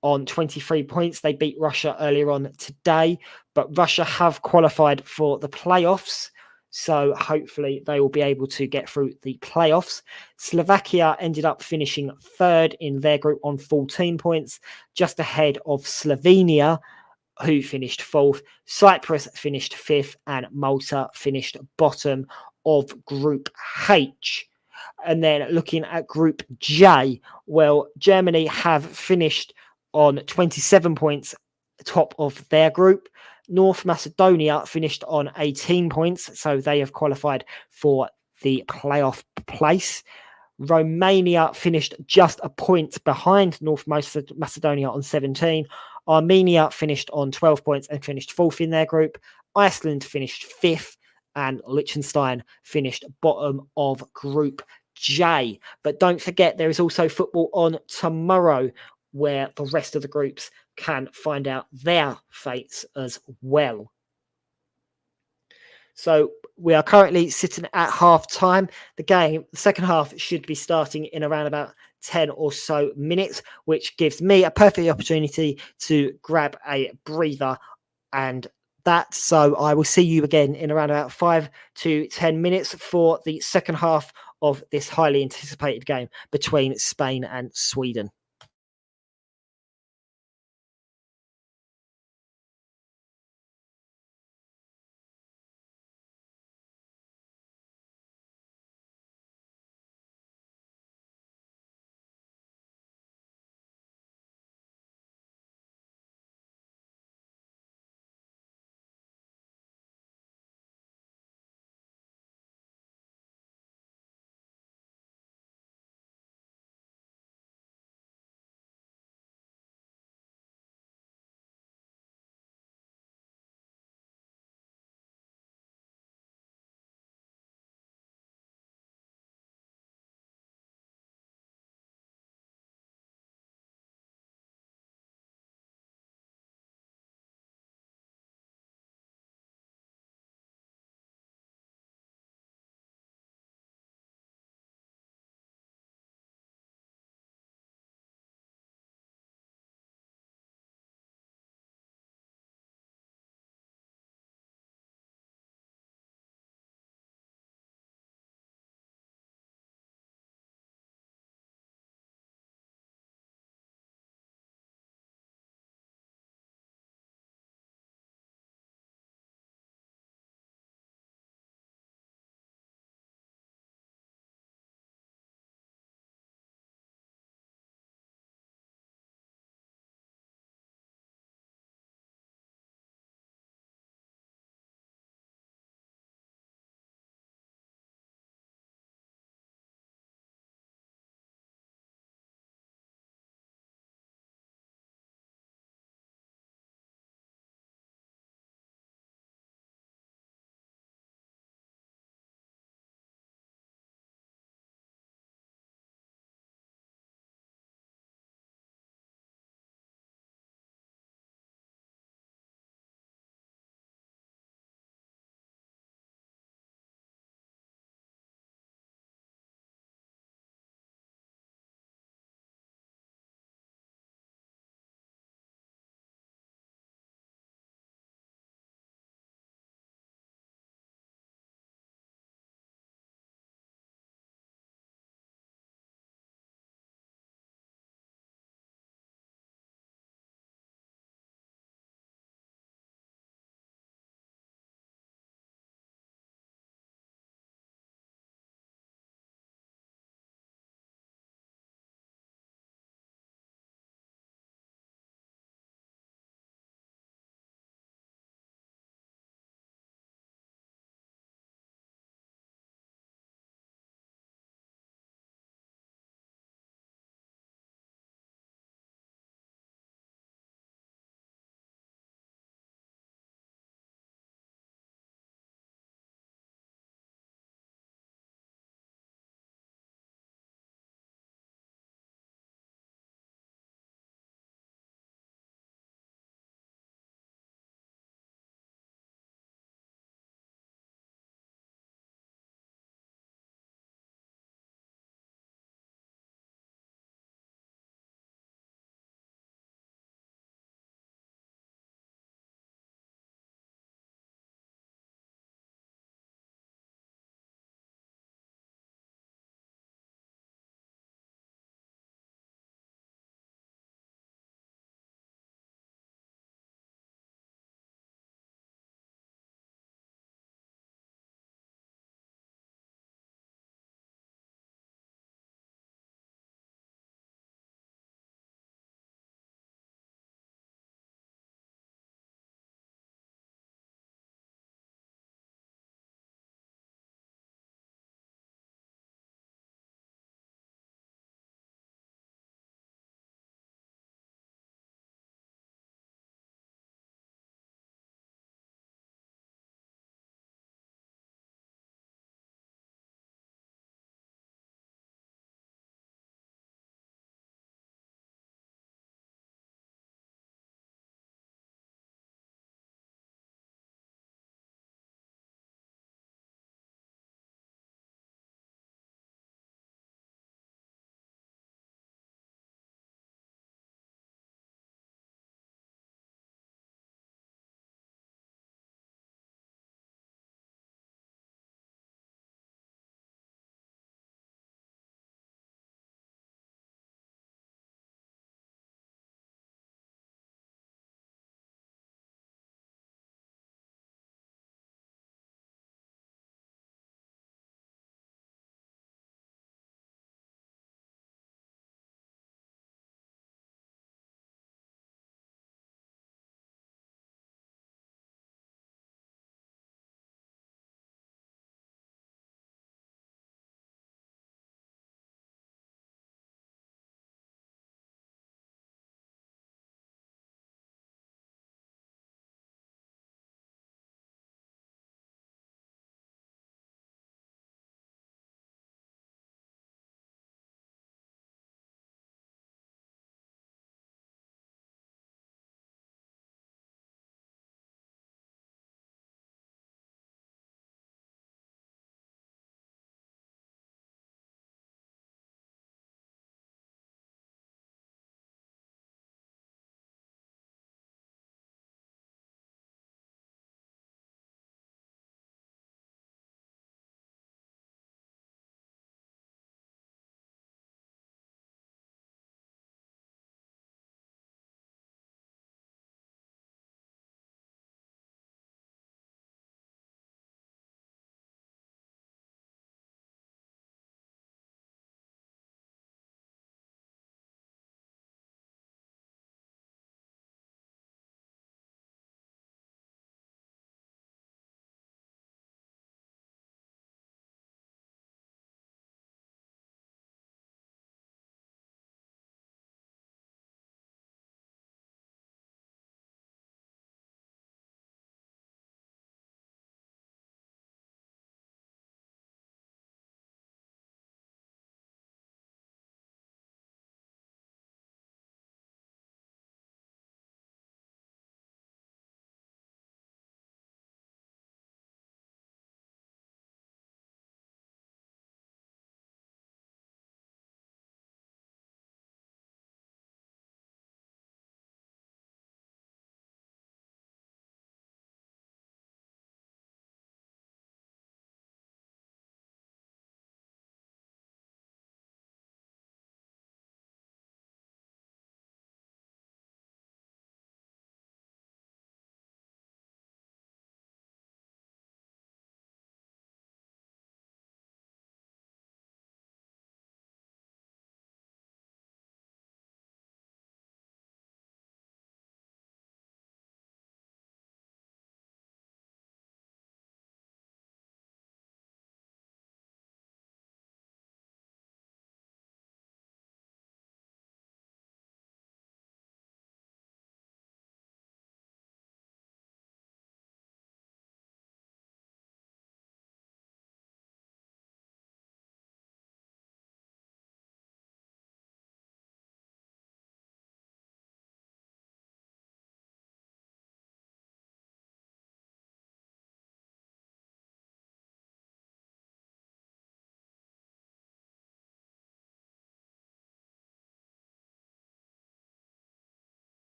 on 23 points. They beat Russia earlier on today, but Russia have qualified for the playoffs. So hopefully they will be able to get through the playoffs. Slovakia ended up finishing third in their group on 14 points, just ahead of Slovenia, who finished fourth. Cyprus finished fifth, and Malta finished bottom of Group H. And then looking at Group J, well, Germany have finished on 27 points, top of their group. North Macedonia finished on 18 points, so they have qualified for the playoff place. Romania finished just a point behind North Macedonia on 17. Armenia finished on 12 points and finished fourth in their group. Iceland finished fifth, and Liechtenstein finished bottom of Group J. But don't forget, there is also football on tomorrow, where the rest of the groups can find out their fates as well. So we are currently sitting at half time. The second half, should be starting in around about 10 or so minutes, which gives me a perfect opportunity to grab a breather and that. So I will see you again in around about 5 to 10 minutes for the second half of this highly anticipated game between Spain and Sweden.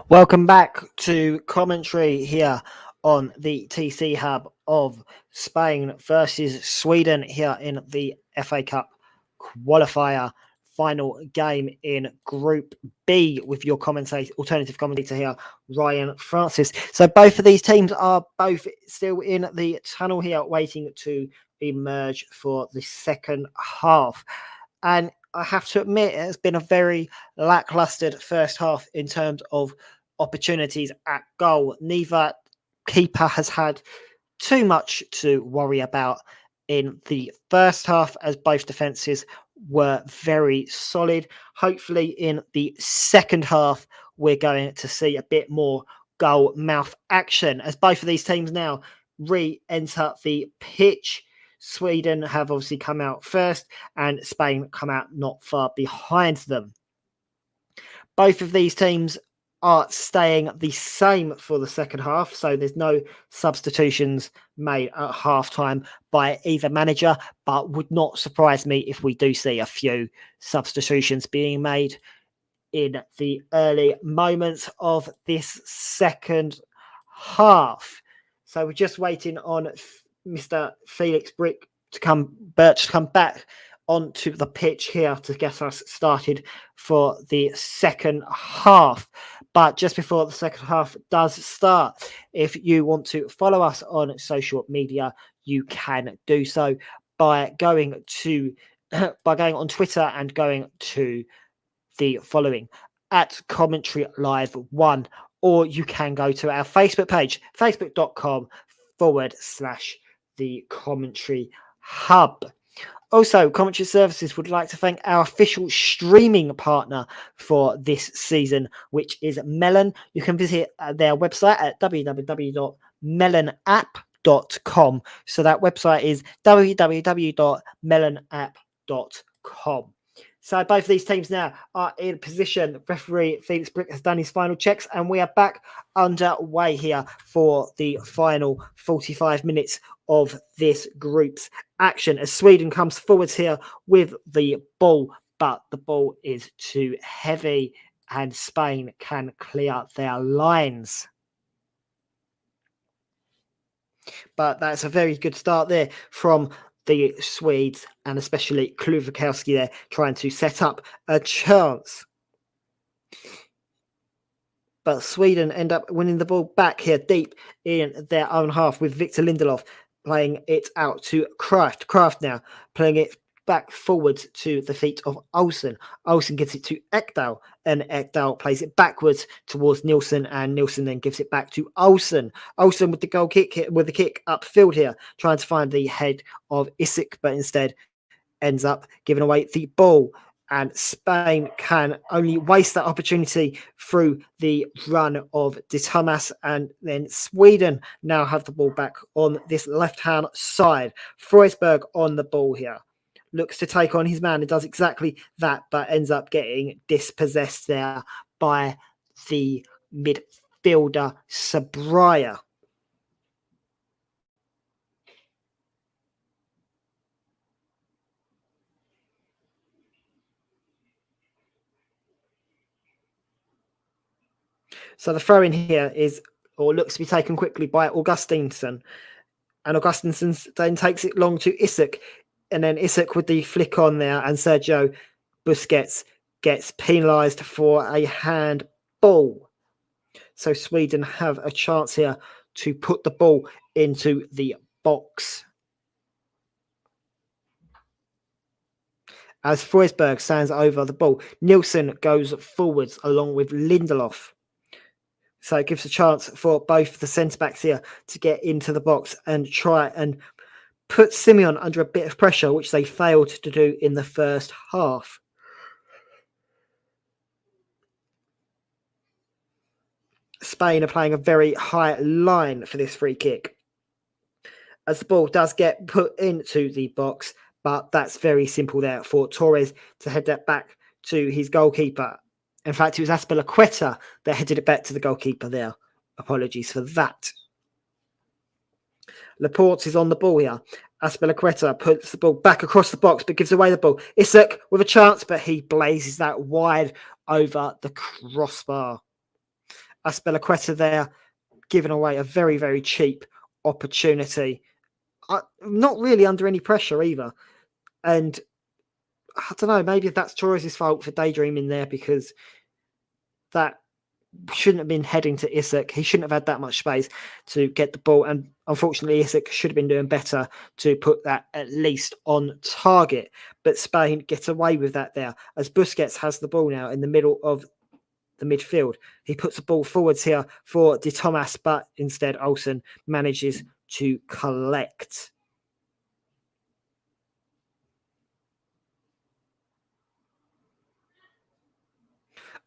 Welcome back to commentary here on the TC Hub of Spain versus Sweden here in the FA Cup qualifier final game in Group B with your alternative commentator here, Ryan Francis. So both of these teams are both still in the tunnel here waiting to emerge for the second half. And I have to admit, it's been a very lackluster first half in terms of opportunities at goal. Neither keeper has had too much to worry about in the first half, as both defences were very solid. Hopefully, in the second half, we're going to see a bit more goal mouth action as both of these teams now re-enter the pitch. Sweden have obviously come out first, and Spain come out not far behind them. Both of these teams are staying the same for the second half, so there's no substitutions made at halftime by either manager, but would not surprise me if we do see a few substitutions being made in the early moments of this second half. So we're just waiting on Mr. Felix Birch to come back onto the pitch here to get us started for the second half. But just before the second half does start, if you want to follow us on social media, you can do so by going on Twitter and going to the following at Commentary Live 1, or you can go to our Facebook page, facebook.com/the Commentary Hub. Also, Commentary Services would like to thank our official streaming partner for this season, which is Melon. You can visit their website at www.melonapp.com. So that website is www.melonapp.com. So both of these teams now are in position. Referee Felix Birch has done his final checks, and we are back underway here for the final 45 minutes of this group's action as Sweden comes forwards here with the ball, but the ball is too heavy and Spain can clear their lines. But that's a very good start there from the Swedes, and especially Kluvakowski there trying to set up a chance. But Sweden end up winning the ball back here deep in their own half with Victor Lindelof playing it out to Kraft. Kraft now playing it back forwards to the feet of Olsen. Olsen gives it to Ekdal, and Ekdal plays it backwards towards Nielsen, and Nielsen then gives it back to Olsen. Olsen with the goal kick, with the kick upfield here, trying to find the head of Isak, but instead ends up giving away the ball. And Spain can only waste that opportunity through the run of De Thomas. And then Sweden now have the ball back on this left-hand side. Forsberg on the ball here. Looks to take on his man and does exactly that, but ends up getting dispossessed there by the midfielder Sabraya. So the throw in here is, or looks to be taken quickly by Augustinsson. And Augustinsson then takes it long to Isak. And then Isak with the flick on there, and Sergio Busquets gets penalised for a handball. So Sweden have a chance here to put the ball into the box. As Forsberg stands over the ball, Nielsen goes forwards along with Lindelof. So it gives a chance for both the centre-backs here to get into the box and try and put Simeon under a bit of pressure, which they failed to do in the first half. Spain are playing a very high line for this free kick, as the ball does get put into the box, but that's very simple there for Torres to head that back to his goalkeeper. In fact, it was Azpilicueta that headed it back to the goalkeeper there. Apologies for that. Laporte is on the ball here. Azpilicueta puts the ball back across the box, but gives away the ball. Isak with a chance, but he blazes that wide over the crossbar. Aspilicueta there giving away a very, very cheap opportunity. Not really under any pressure either. And I don't know, maybe that's Torres' fault for daydreaming there, because that shouldn't have been heading to Isak. He shouldn't have had that much space to get the ball. And unfortunately, Isak should have been doing better to put that at least on target. But Spain gets away with that there, as Busquets has the ball now in the middle of the midfield. He puts the ball forwards here for De Thomas, but instead Olsen manages to collect.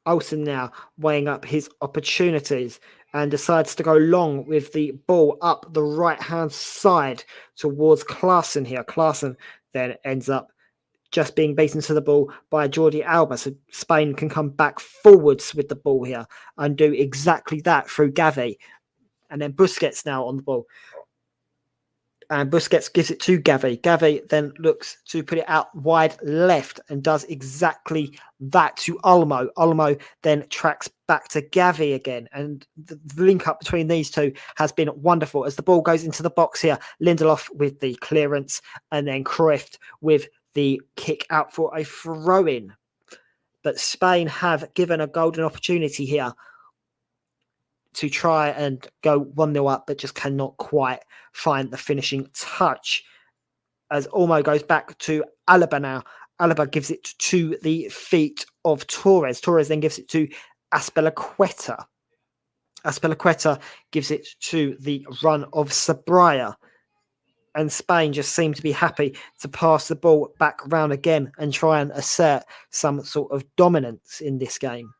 Olsen now weighing up his opportunities and decides to go long with the ball up the right-hand side towards Klaassen here. Klaassen then ends up just being beaten to the ball by Jordi Alba. So Spain can come back forwards with the ball here and do exactly that through Gavi. And then Busquets now on the ball. And Busquets gives it to Gavi. Gavi then looks to put it out wide left and does exactly that to Olmo. Olmo then tracks back to Gavi again. And the link up between these two has been wonderful as the ball goes into the box here. Lindelof with the clearance and then Cruyff with the kick out for a throw-in. But Spain have given a golden opportunity here to try and go 1-0 up, but just cannot quite find the finishing touch. As Olmo goes back to Alaba now. Alaba gives it to the feet of Torres. Torres then gives it to Aspilicueta. Aspilicueta gives it to the run of Sabraya. And Spain just seem to be happy to pass the ball back round again and try and assert some sort of dominance in this game.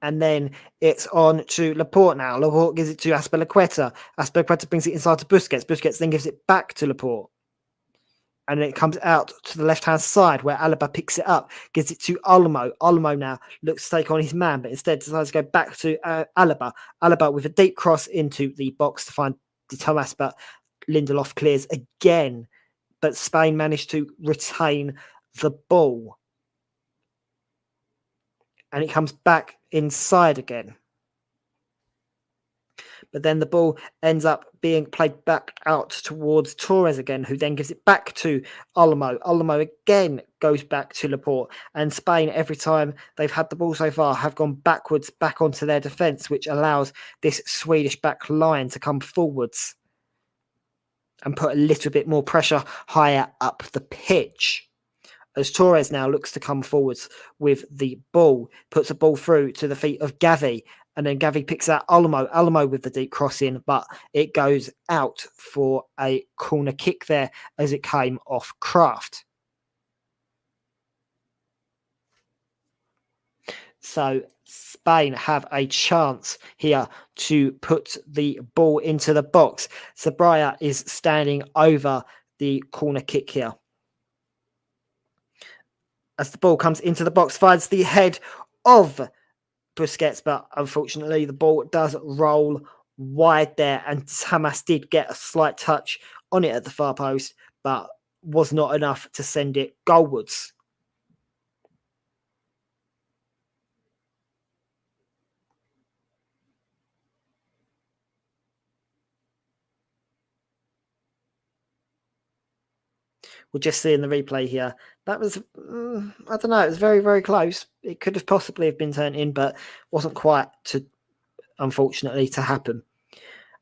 And then it's on to Laporte now. Laporte gives it to Aspilicueta. Aspilicueta brings it inside to Busquets. Busquets then gives it back to Laporte. And then it comes out to the left-hand side where Alaba picks it up, gives it to Olmo. Olmo now looks to take on his man, but instead decides to go back to Alaba. Alaba with a deep cross into the box to find De Thomas, but Lindelof clears again. But Spain managed to retain the ball. And it comes back inside again. But then the ball ends up being played back out towards Torres again, who then gives it back to Olmo. Olmo again goes back to Laporte. And Spain, every time they've had the ball so far, have gone backwards, back onto their defence, which allows this Swedish back line to come forwards and put a little bit more pressure higher up the pitch. As Torres now looks to come forwards with the ball, puts a ball through to the feet of Gavi, and then Gavi picks out Olmo. Olmo with the deep cross in, but it goes out for a corner kick there as it came off Kraft. So Spain have a chance here to put the ball into the box. Sabraya is standing over the corner kick here. As the ball comes into the box, finds the head of Busquets, but unfortunately the ball does roll wide there, and Hamas did get a slight touch on it at the far post, but was not enough to send it goalwards. We're just seeing the replay here. That was, I don't know, it was very, very close. It could have possibly have been turned in, but wasn't quite to, unfortunately, to happen.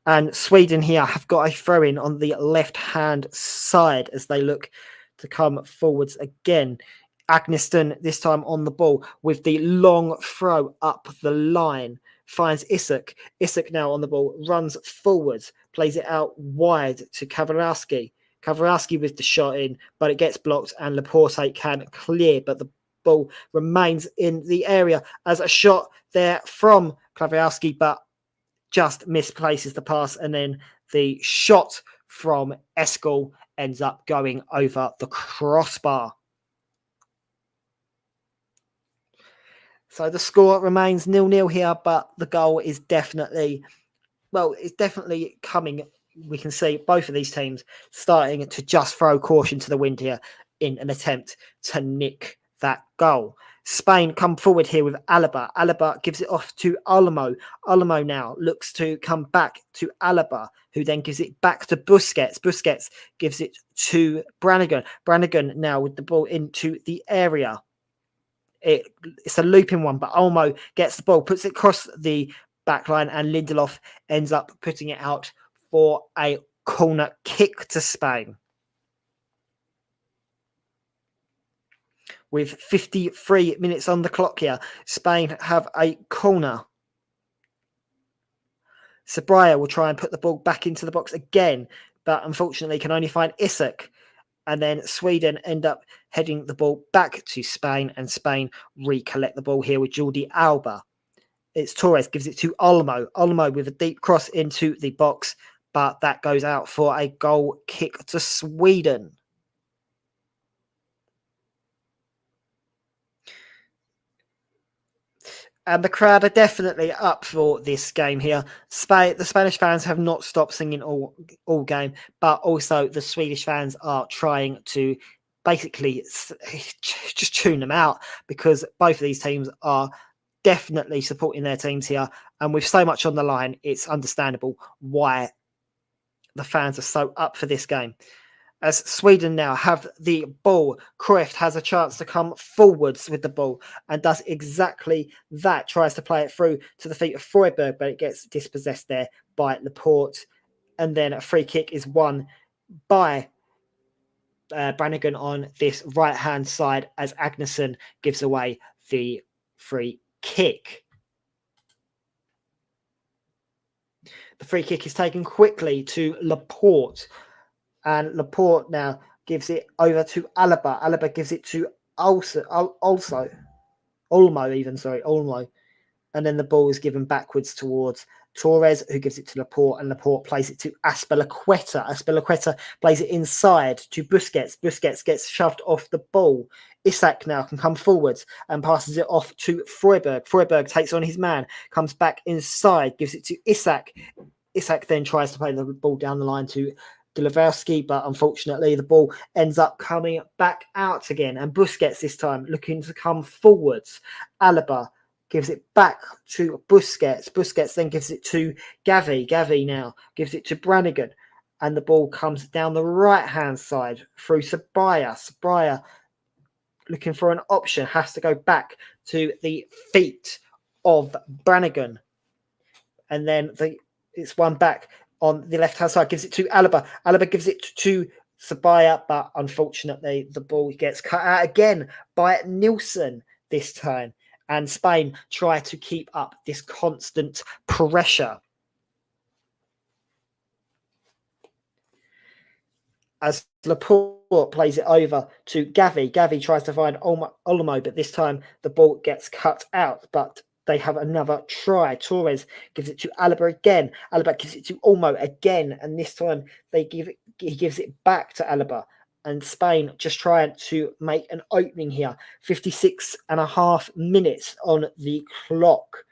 And Sweden here have got a throw-in on the left-hand side as they look to come forwards again. Agneston this time on the ball with the long throw up the line. Finds Isak. Isak now on the ball, runs forwards, plays it out wide to Kavarowski. Kavarowski with the shot in, but it gets blocked and Laporte can clear, but the ball remains in the area as a shot there from Kavarowski, but just misplaces the pass, and then the shot from Eskil ends up going over the crossbar. So the score remains 0-0 here, but the goal is definitely, well, it's definitely coming we can see both of these teams starting to just throw caution to the wind here in an attempt to nick that goal. Spain come forward here with Alaba. Alaba gives it off to Olmo. Olmo now looks to come back to Alaba, who then gives it back to Busquets. Busquets gives it to Brannigan. Brannigan now with the ball into the area. It's a looping one, but Olmo gets the ball, puts it across the back line, and Lindelof ends up putting it out for a corner kick to Spain. With 53 minutes on the clock here, Spain have a corner. Sabria will try and put the ball back into the box again, but unfortunately can only find Isak. And then Sweden end up heading the ball back to Spain, and Spain recollect the ball here with Jordi Alba. It's Torres, gives it to Olmo. Olmo with a deep cross into the box, but that goes out for a goal kick to Sweden. And the crowd are definitely up for this game here. The Spanish fans have not stopped singing all game, but also the Swedish fans are trying to basically just tune them out, because both of these teams are definitely supporting their teams here. And with so much on the line, it's understandable why the fans are so up for this game. As Sweden now have the ball, Cruyff has a chance to come forwards with the ball and does exactly that. Tries to play it through to the feet of Freuberg, but it gets dispossessed there by Laporte. And then a free kick is won by Brannigan on this right-hand side as Agnesson gives away the free kick. The free kick is taken quickly to Laporte. And Laporte now gives it over to Alaba. Alaba gives it to Olmo. And then the ball is given backwards towards Torres, who gives it to Laporte, and Laporte plays it to Azpilicueta. Azpilicueta plays it inside to Busquets. Busquets gets shoved off the ball. Isak now can come forwards and passes it off to Freuberg. Freuberg takes on his man, comes back inside, gives it to Isak. Isak then tries to play the ball down the line to Delaversky, but unfortunately the ball ends up coming back out again, and Busquets this time looking to come forwards. Alaba gives it back to Busquets. Busquets then gives it to Gavi. Gavi now gives it to Brannigan, and the ball comes down the right-hand side through Sabria. Sabria looking for an option, has to go back to the feet of Brannigan, and then it's one back on the left-hand side, gives it to Alaba. Alaba gives it to Sabria, but unfortunately the ball gets cut out again by Nilsson this time. And Spain try to keep up this constant pressure. As Laporte plays it over to Gavi. Gavi tries to find Olmo, but this time the ball gets cut out, but they have another try. Torres gives it to Alaba again. Alaba gives it to Olmo again, and this time he gives it back to Alaba. And Spain just trying to make an opening here. 56.5 minutes on the clock.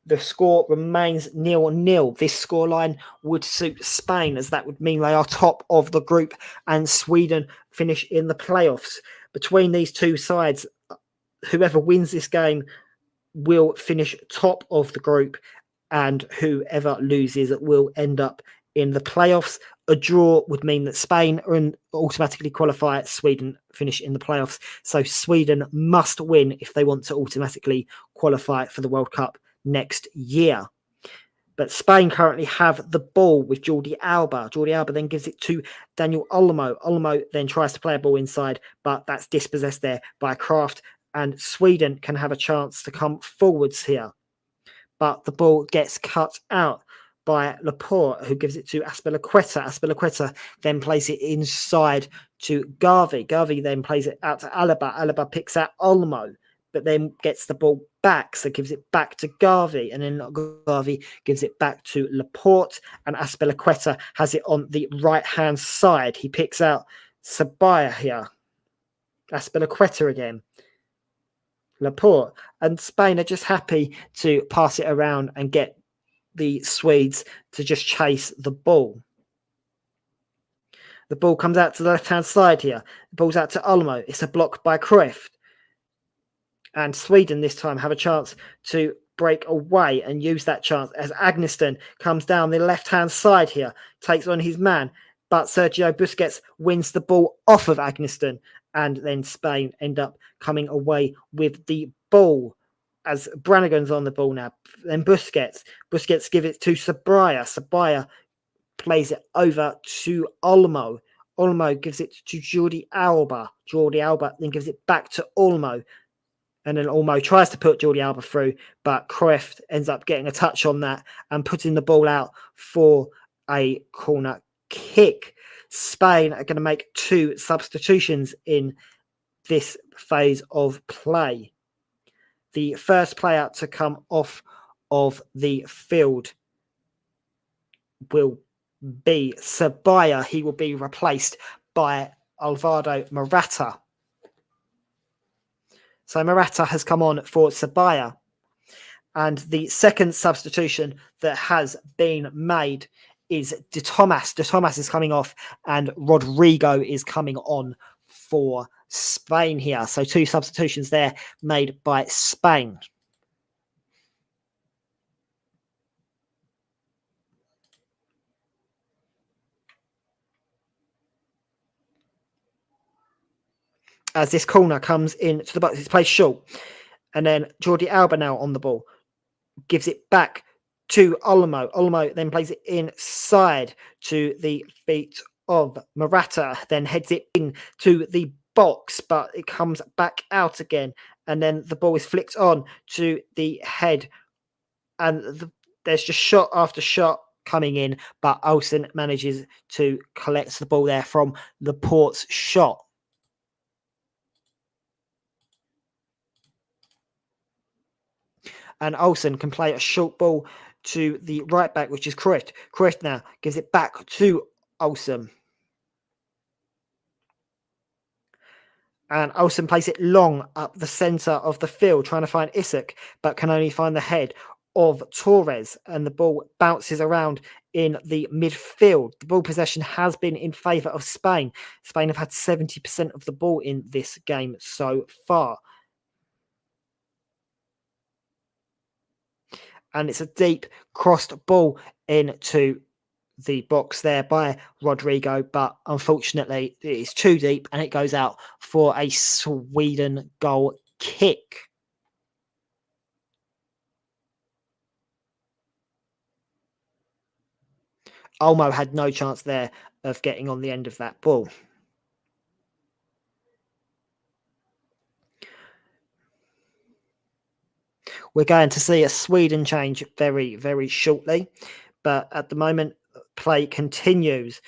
The score remains 0-0. This scoreline would suit Spain, as that would mean they are top of the group and Sweden finish in the playoffs. Between these two sides, whoever wins this game will finish top of the group, and whoever loses will end up in the playoffs. A draw would mean that Spain are automatically qualify, Sweden finish in the playoffs. So Sweden must win if they want to automatically qualify for the World Cup next year. But Spain currently have the ball with Jordi Alba. Jordi Alba then gives it to Daniel Olmo. Olmo then tries to play a ball inside, but that's dispossessed there by Kraft, and Sweden can have a chance to come forwards here. But the ball gets cut out by Laporte, who gives it to Azpilicueta. Azpilicueta then plays it inside to Gavi. Gavi then plays it out to Alaba. Alaba picks out Olmo, but then gets the ball back, so gives it back to Gavi, and then Gavi gives it back to Laporte, and Azpilicueta has it on the right-hand side. He picks out Sabria here. Azpilicueta again. Laporte, and Spain are just happy to pass it around and get the Swedes to just chase the ball. The ball comes out to the left-hand side here. The ball's out to Olmo. It's a block by Cruyff. And Sweden this time have a chance to break away and use that chance as Agneston comes down the left-hand side here, takes on his man, but Sergio Busquets wins the ball off of Agneston, and then Spain end up coming away with the ball as Brannigan's on the ball now. Then Busquets gives it to Sabaya plays it over to Olmo. Olmo gives it to Jordi Alba. Jordi Alba then gives it back to Olmo. And then Olmo tries to put Jordi Alba through, but Cruyff ends up getting a touch on that and putting the ball out for a corner kick. Spain are going to make 2 substitutions in this phase of play. The first player to come off of the field will be Sabaya. He will be replaced by Alvaro Morata. So Morata has come on for Sabaya. And the second substitution that has been made is De Thomas. De Thomas is coming off and Rodrigo is coming on for Spain here. So 2 substitutions there made by Spain. As this corner comes into the box, it's played short. And then Jordi Alba now on the ball. Gives it back to Olmo. Olmo then plays it inside to the feet of Morata, then heads it in to the box, but it comes back out again. And then the ball is flicked on to the head. And there's just shot after shot coming in, but Olsen manages to collect the ball there from Laporte's shot. And Olsen can play a short ball to the right back, which is Cruyff. Cruyff now gives it back to Olsen. And Olsen plays it long up the centre of the field, trying to find Isak, but can only find the head of Torres. And the ball bounces around in the midfield. The ball possession has been in favour of Spain. Spain have had 70% of the ball in this game so far. And it's a deep crossed ball into the box there by Rodrigo, but unfortunately it is too deep and it goes out for a Sweden goal kick. Olmo had no chance there of getting on the end of that ball. We're going to see a Sweden change very, very shortly, but at the moment, play continues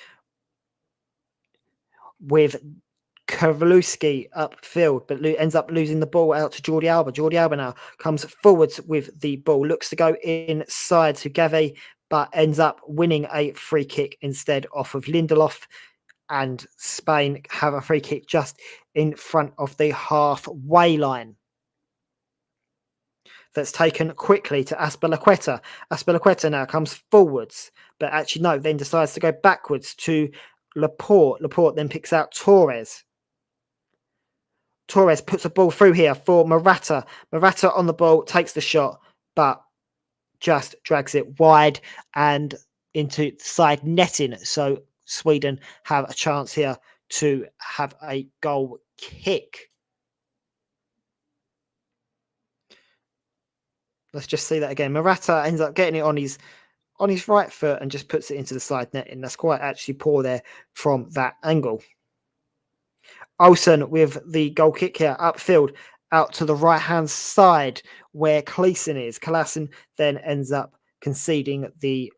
with Kowalski upfield, but ends up losing the ball out to Jordi Alba. Jordi Alba now comes forwards with the ball, looks to go inside to Gavi, but ends up winning a free kick instead off of Lindelof. And Spain have a free kick just in front of the halfway line. That's taken quickly to Azpilicueta. Azpilicueta now comes forwards, but actually no, then decides to go backwards to Laporte. Laporte then picks out Torres. Torres puts a ball through here for Morata. Morata on the ball, takes the shot, but just drags it wide and into the side netting. So Sweden have a chance here to have a goal kick. Let's just see that again. Morata ends up getting it on his right foot and just puts it into the side netting. That's quite actually poor there from that angle. Olsen with the goal kick here upfield out to the right-hand side where Klaassen is. Klaassen then ends up conceding the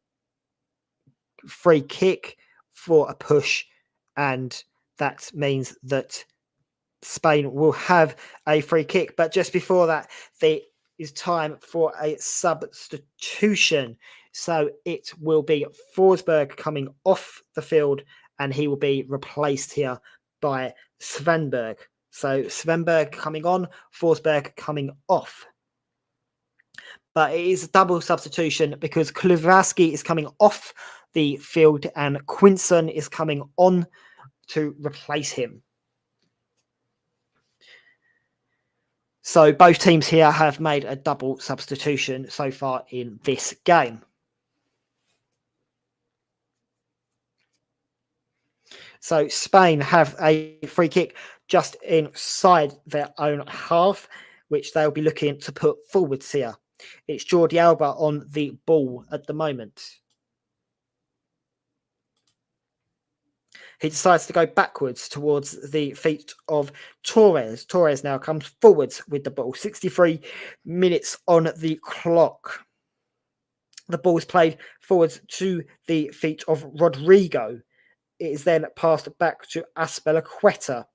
free kick for a push, and that means that Spain will have a free kick. But just before that, there is time for a substitution. So it will be Forsberg coming off the field, and he will be replaced here by Svenberg. So Svenberg coming on, Forsberg coming off. but it is a double substitution because Kulivraski is coming off the field and Quinson is coming on to replace him. So both teams here have made a double substitution so far in this game. So Spain have a free kick just inside their own half, which they'll be looking to put forwards here. It's Jordi Alba on the ball at the moment. He decides to go backwards towards the feet of Torres. Torres now comes forwards with the ball. 63 minutes on the clock. The ball is played forwards to the feet of Rodrigo. It is then passed back to Azpilicueta.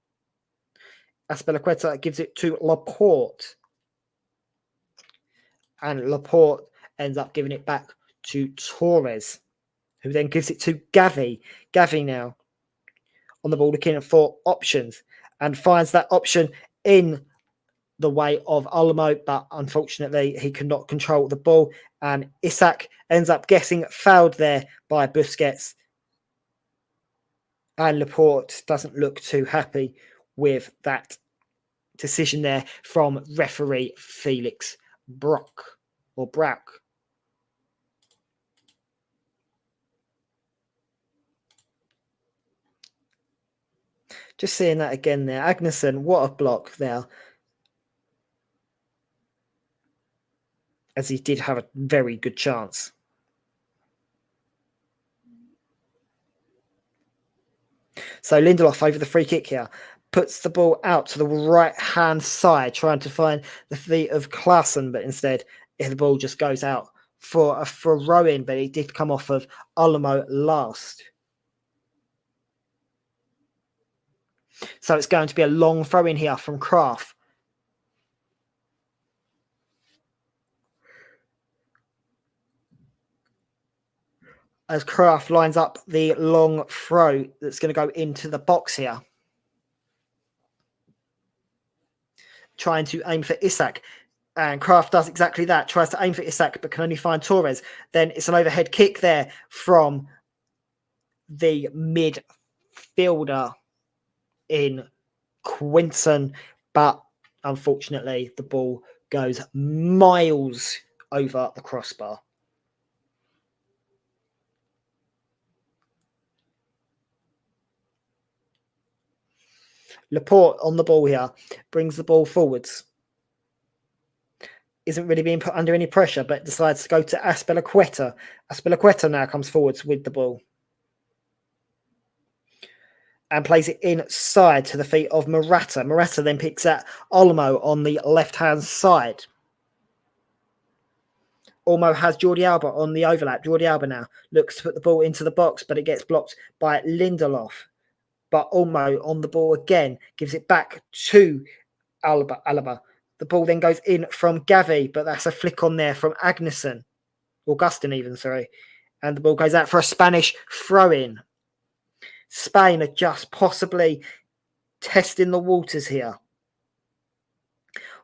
Azpilicueta gives it to Laporte. And Laporte ends up giving it back to Torres, who then gives it to Gavi. Gavi now on the ball looking for options and finds that option in the way of Olmo, but unfortunately he cannot control the ball, and Isak ends up getting fouled there by Busquets, and Laporte doesn't look too happy with that decision there from referee Felix Brock or Brack. Just seeing that again there. Agnesson, what a block there. As he did have a very good chance. So Lindelof over the free kick here. Puts the ball out to the right-hand side, trying to find the feet of Klaassen, but instead the ball just goes out for a throw-in, but it did come off of Olmo last. So it's going to be a long throw-in here from Kraft. As Kraft lines up the long throw that's going to go into the box here. Trying to aim for Isak. And Kraft does exactly that. Tries to aim for Isak, but can only find Torres. Then it's an overhead kick there from the midfielder in Quinton. But unfortunately, the ball goes miles over the crossbar. Laporte on the ball here. Brings the ball forwards. Isn't really being put under any pressure, but decides to go to Azpilicueta. Azpilicueta now comes forwards with the ball. And plays it inside to the feet of Morata. Morata then picks out Olmo on the left-hand side. Olmo has Jordi Alba on the overlap. Jordi Alba now looks to put the ball into the box, but it gets blocked by Lindelof. But Olmo on the ball again, gives it back to Alaba. The ball then goes in from Gavi, but that's a flick on there from Agnesson. Augustin even, sorry. And the ball goes out for a Spanish throw-in. Spain are just possibly testing the waters here.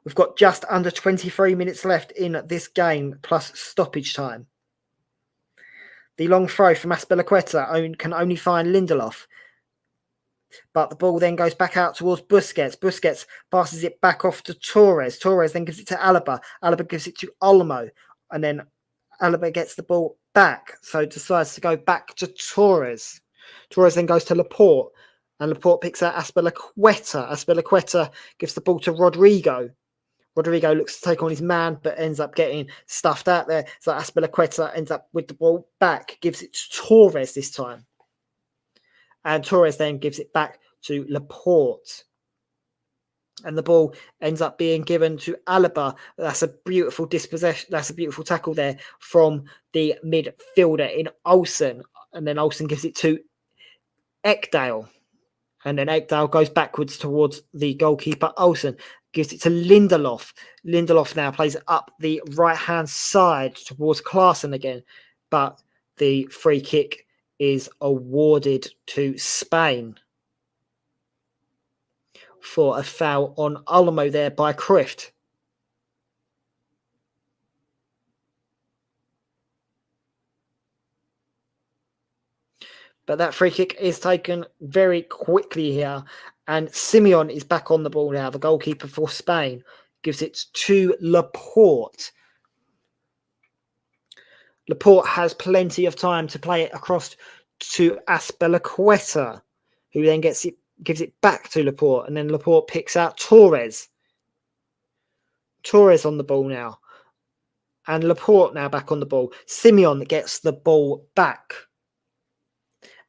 We've got just under 23 minutes left in this game, plus stoppage time. The long throw from Azpilicueta can only find Lindelof. But the ball then goes back out towards Busquets. Busquets passes it back off to Torres. Torres then gives it to Alaba. Alaba gives it to Olmo. And then Alaba gets the ball back. So decides to go back to Torres. Torres then goes to Laporte. And Laporte picks out Azpilicueta. Azpilicueta gives the ball to Rodrigo. Rodrigo looks to take on his man, but ends up getting stuffed out there. So Azpilicueta ends up with the ball back. Gives it to Torres this time. And Torres then gives it back to Laporte. And the ball ends up being given to Alaba. That's a beautiful dispossession. That's a beautiful tackle there from the midfielder in Olsen. And then Olsen gives it to Ekdal. And then Ekdal goes backwards towards the goalkeeper Olsen. Gives it to Lindelof. Lindelof now plays it up the right-hand side towards Klaassen again. But the free kick is awarded to Spain for a foul on Olmo there by Cruyff. But that free kick is taken very quickly here. And Simeon is back on the ball now, the goalkeeper for Spain. Gives it to Laporte. Laporte has plenty of time to play it across to Azpilicueta, who then gives it back to Laporte. And then Laporte picks out Torres. Torres on the ball now. And Laporte now back on the ball. Simeon gets the ball back.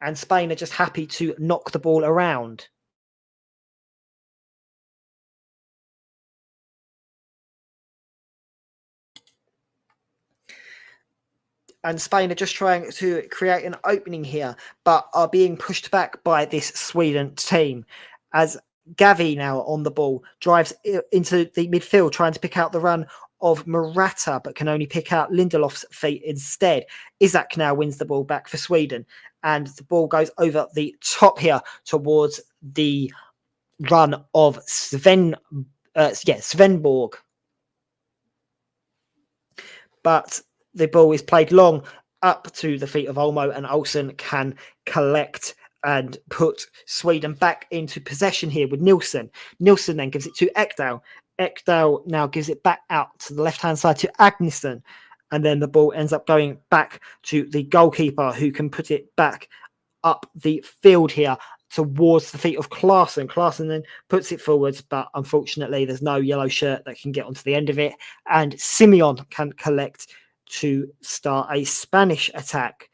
And Spain are just happy to knock the ball around. And Spain are just trying to create an opening here, but are being pushed back by this Sweden team. As Gavi now on the ball drives into the midfield, trying to pick out the run of Morata, but can only pick out Lindelof's feet instead. Isaac now wins the ball back for Sweden, and the ball goes over the top here towards the run of Svenborg. But the ball is played long up to the feet of Olmo, and Olsen can collect and put Sweden back into possession here with Nilsson. Nilsson then gives it to Ekdal. Ekdal now gives it back out to the left-hand side to Agnesson. And then the ball ends up going back to the goalkeeper, who can put it back up the field here towards the feet of Klaassen. Klaassen then puts it forwards, but unfortunately there's no yellow shirt that can get onto the end of it. And Simeon can collect to start a Spanish attack.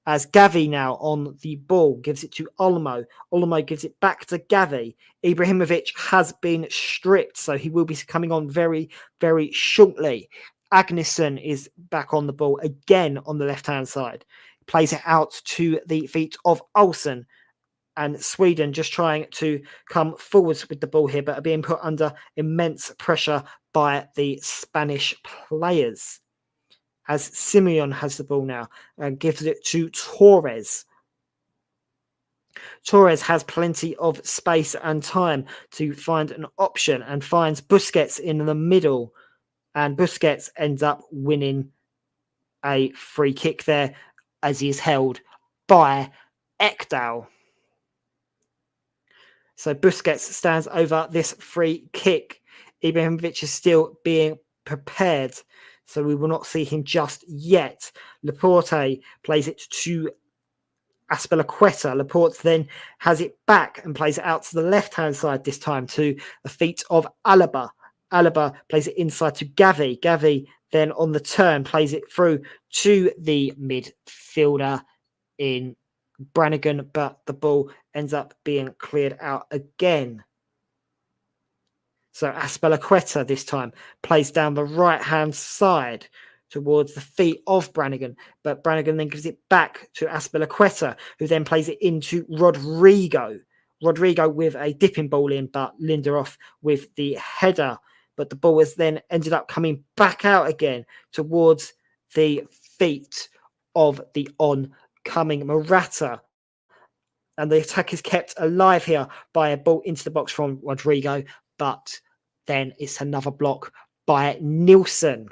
As Gavi now on the ball gives it to Olmo. Olmo gives it back to Gavi. Ibrahimovic has been stripped, so he will be coming on very, very shortly. Agnesson is back on the ball again on the left-hand side. Plays it out to the feet of Olsen. And Sweden just trying to come forwards with the ball here, but are being put under immense pressure by the Spanish players. As Simeon has the ball now and gives it to Torres. Torres has plenty of space and time to find an option and finds Busquets in the middle. And Busquets ends up winning a free kick there as he is held by Ekdal. So Busquets stands over this free kick. Ibrahimovic is still being prepared, so we will not see him just yet. Laporte plays it to Azpilicueta. Laporte then has it back and plays it out to the left-hand side this time to the feet of Alaba. Alaba plays it inside to Gavi. Gavi then on the turn plays it through to the midfielder in Brannigan, but the ball ends up being cleared out again. So Azpilicueta this time plays down the right-hand side towards the feet of Brannigan, but Brannigan then gives it back to Azpilicueta, who then plays it into Rodrigo. Rodrigo with a dipping ball in, but Lindelof with the header. But the ball has then ended up coming back out again towards the feet of the oncoming Morata. And the attack is kept alive here by a ball into the box from Rodrigo, but then it's another block by Nilsson.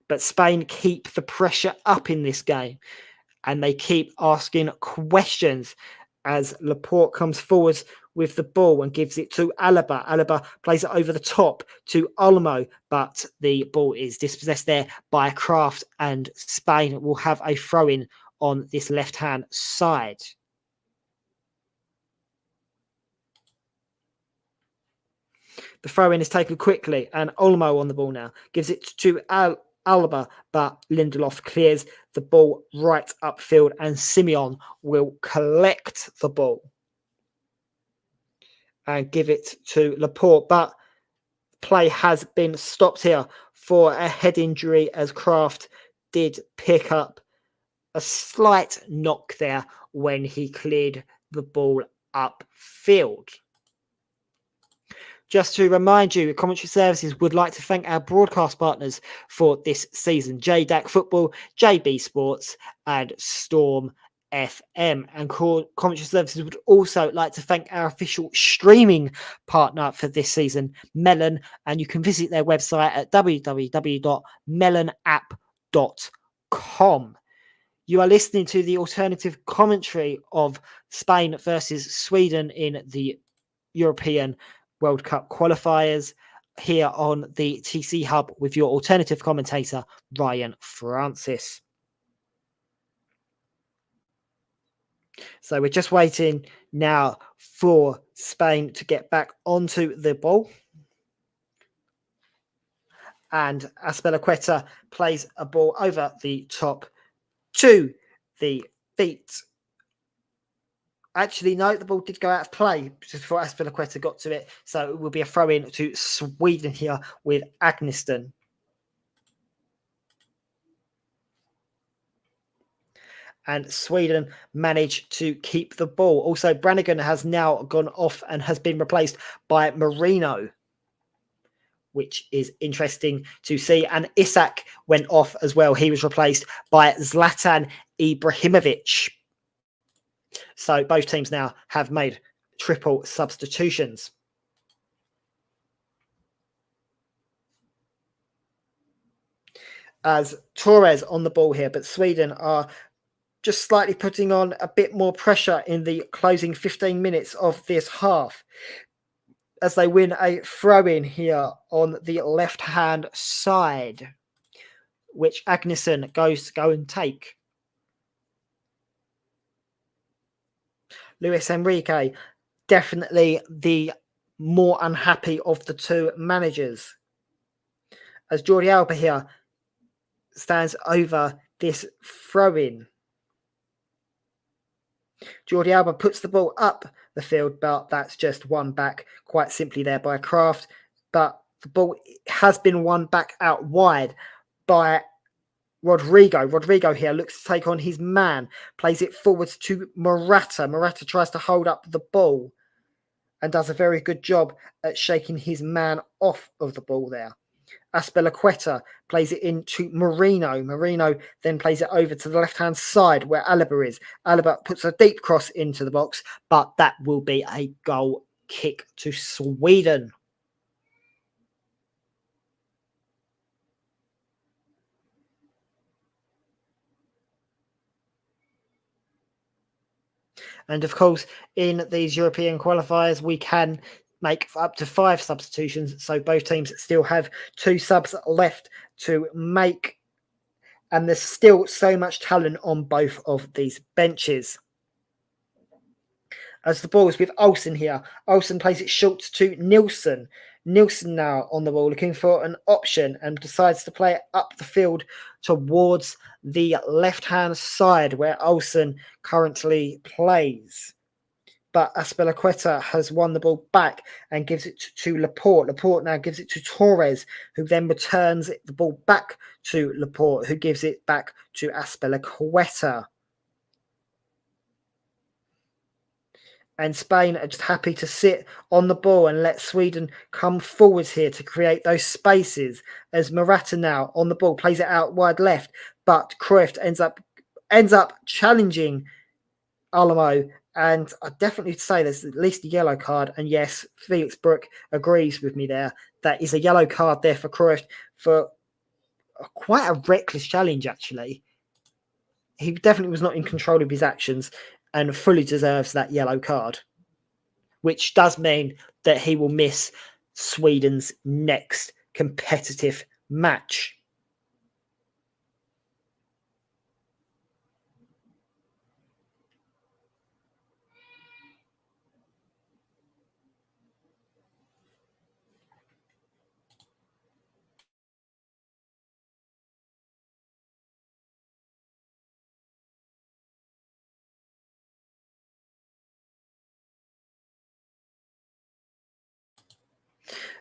But Spain keep the pressure up in this game, and they keep asking questions as Laporte comes forwards with the ball and gives it to Alaba. Alaba plays it over the top to Olmo, but the ball is dispossessed there by Kraft, and Spain will have a throw-in on this left-hand side. The throw-in is taken quickly, and Olmo on the ball now gives it to Alaba, but Lindelof clears the ball right upfield, and Simeon will collect the ball and give it to Laporte. But play has been stopped here for a head injury, as Kraft did pick up a slight knock there when he cleared the ball upfield. Just to remind you, Commentary Services would like to thank our broadcast partners for this season: JDAC Football, JB Sports, and Storm FM. And Commentary Services would also like to thank our official streaming partner for this season, Melon. And you can visit their website at www.melonapp.com. You are listening to the alternative commentary of Spain versus Sweden in the European World Cup qualifiers here on the TC Hub with your alternative commentator, Ryan Francis. So we're just waiting now for Spain to get back onto the ball. And Azpilicueta plays a ball over the top to the feet. Actually, no, the ball did go out of play just before Azpilicueta got to it. So it will be a throw-in to Sweden here with Agneston. And Sweden managed to keep the ball. Also, Brannigan has now gone off and has been replaced by Marino, which is interesting to see. And Isak went off as well. He was replaced by Zlatan Ibrahimovic. So both teams now have made triple substitutions. As Torres on the ball here, but Sweden are just slightly putting on a bit more pressure in the closing 15 minutes of this half as they win a throw-in here on the left-hand side, which Agnesson goes to go and take. Luis Enrique, definitely the more unhappy of the two managers. As Jordi Alba here stands over this throw-in. Jordi Alba puts the ball up the field, but that's just won back quite simply there by Kraft. But the ball has been won back out wide by Rodrigo. Rodrigo here looks to take on his man, plays it forwards to Morata. Morata tries to hold up the ball and does a very good job at shaking his man off of the ball there. Azpilicueta plays it into Marino. Marino then plays it over to the left-hand side where Alaba is. Alaba puts a deep cross into the box, but that will be a goal kick to Sweden. And of course, in these European qualifiers, we can make up to 5 substitutions. So both teams still have 2 subs left to make. And there's still so much talent on both of these benches. As the ball is with Olsen here. Olsen plays it short to Nilsson. Nilsson now on the ball looking for an option and decides to play it up the field towards the left-hand side where Olsen currently plays. But Azpilicueta has won the ball back and gives it to Laporte. Laporte now gives it to Torres, who then returns the ball back to Laporte, who gives it back to Azpilicueta. And Spain are just happy to sit on the ball and let Sweden come forwards here to create those spaces. As Morata now on the ball plays it out wide left, but Cruyff ends up challenging Alamo. And I definitely say there's at least a yellow card. And yes, Felix Brook agrees with me there. That is a yellow card there for Cruyff for quite a reckless challenge, actually. He definitely was not in control of his actions and fully deserves that yellow card, which does mean that he will miss Sweden's next competitive match.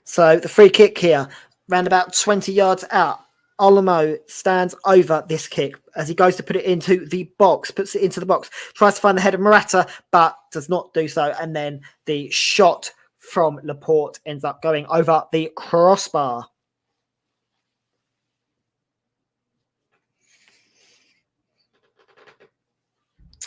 So the free kick here, round about 20 yards out. Olmo stands over this kick as he goes to put it into the box, puts it into the box, tries to find the head of Morata, but does not do so. And then the shot from Laporte ends up going over the crossbar.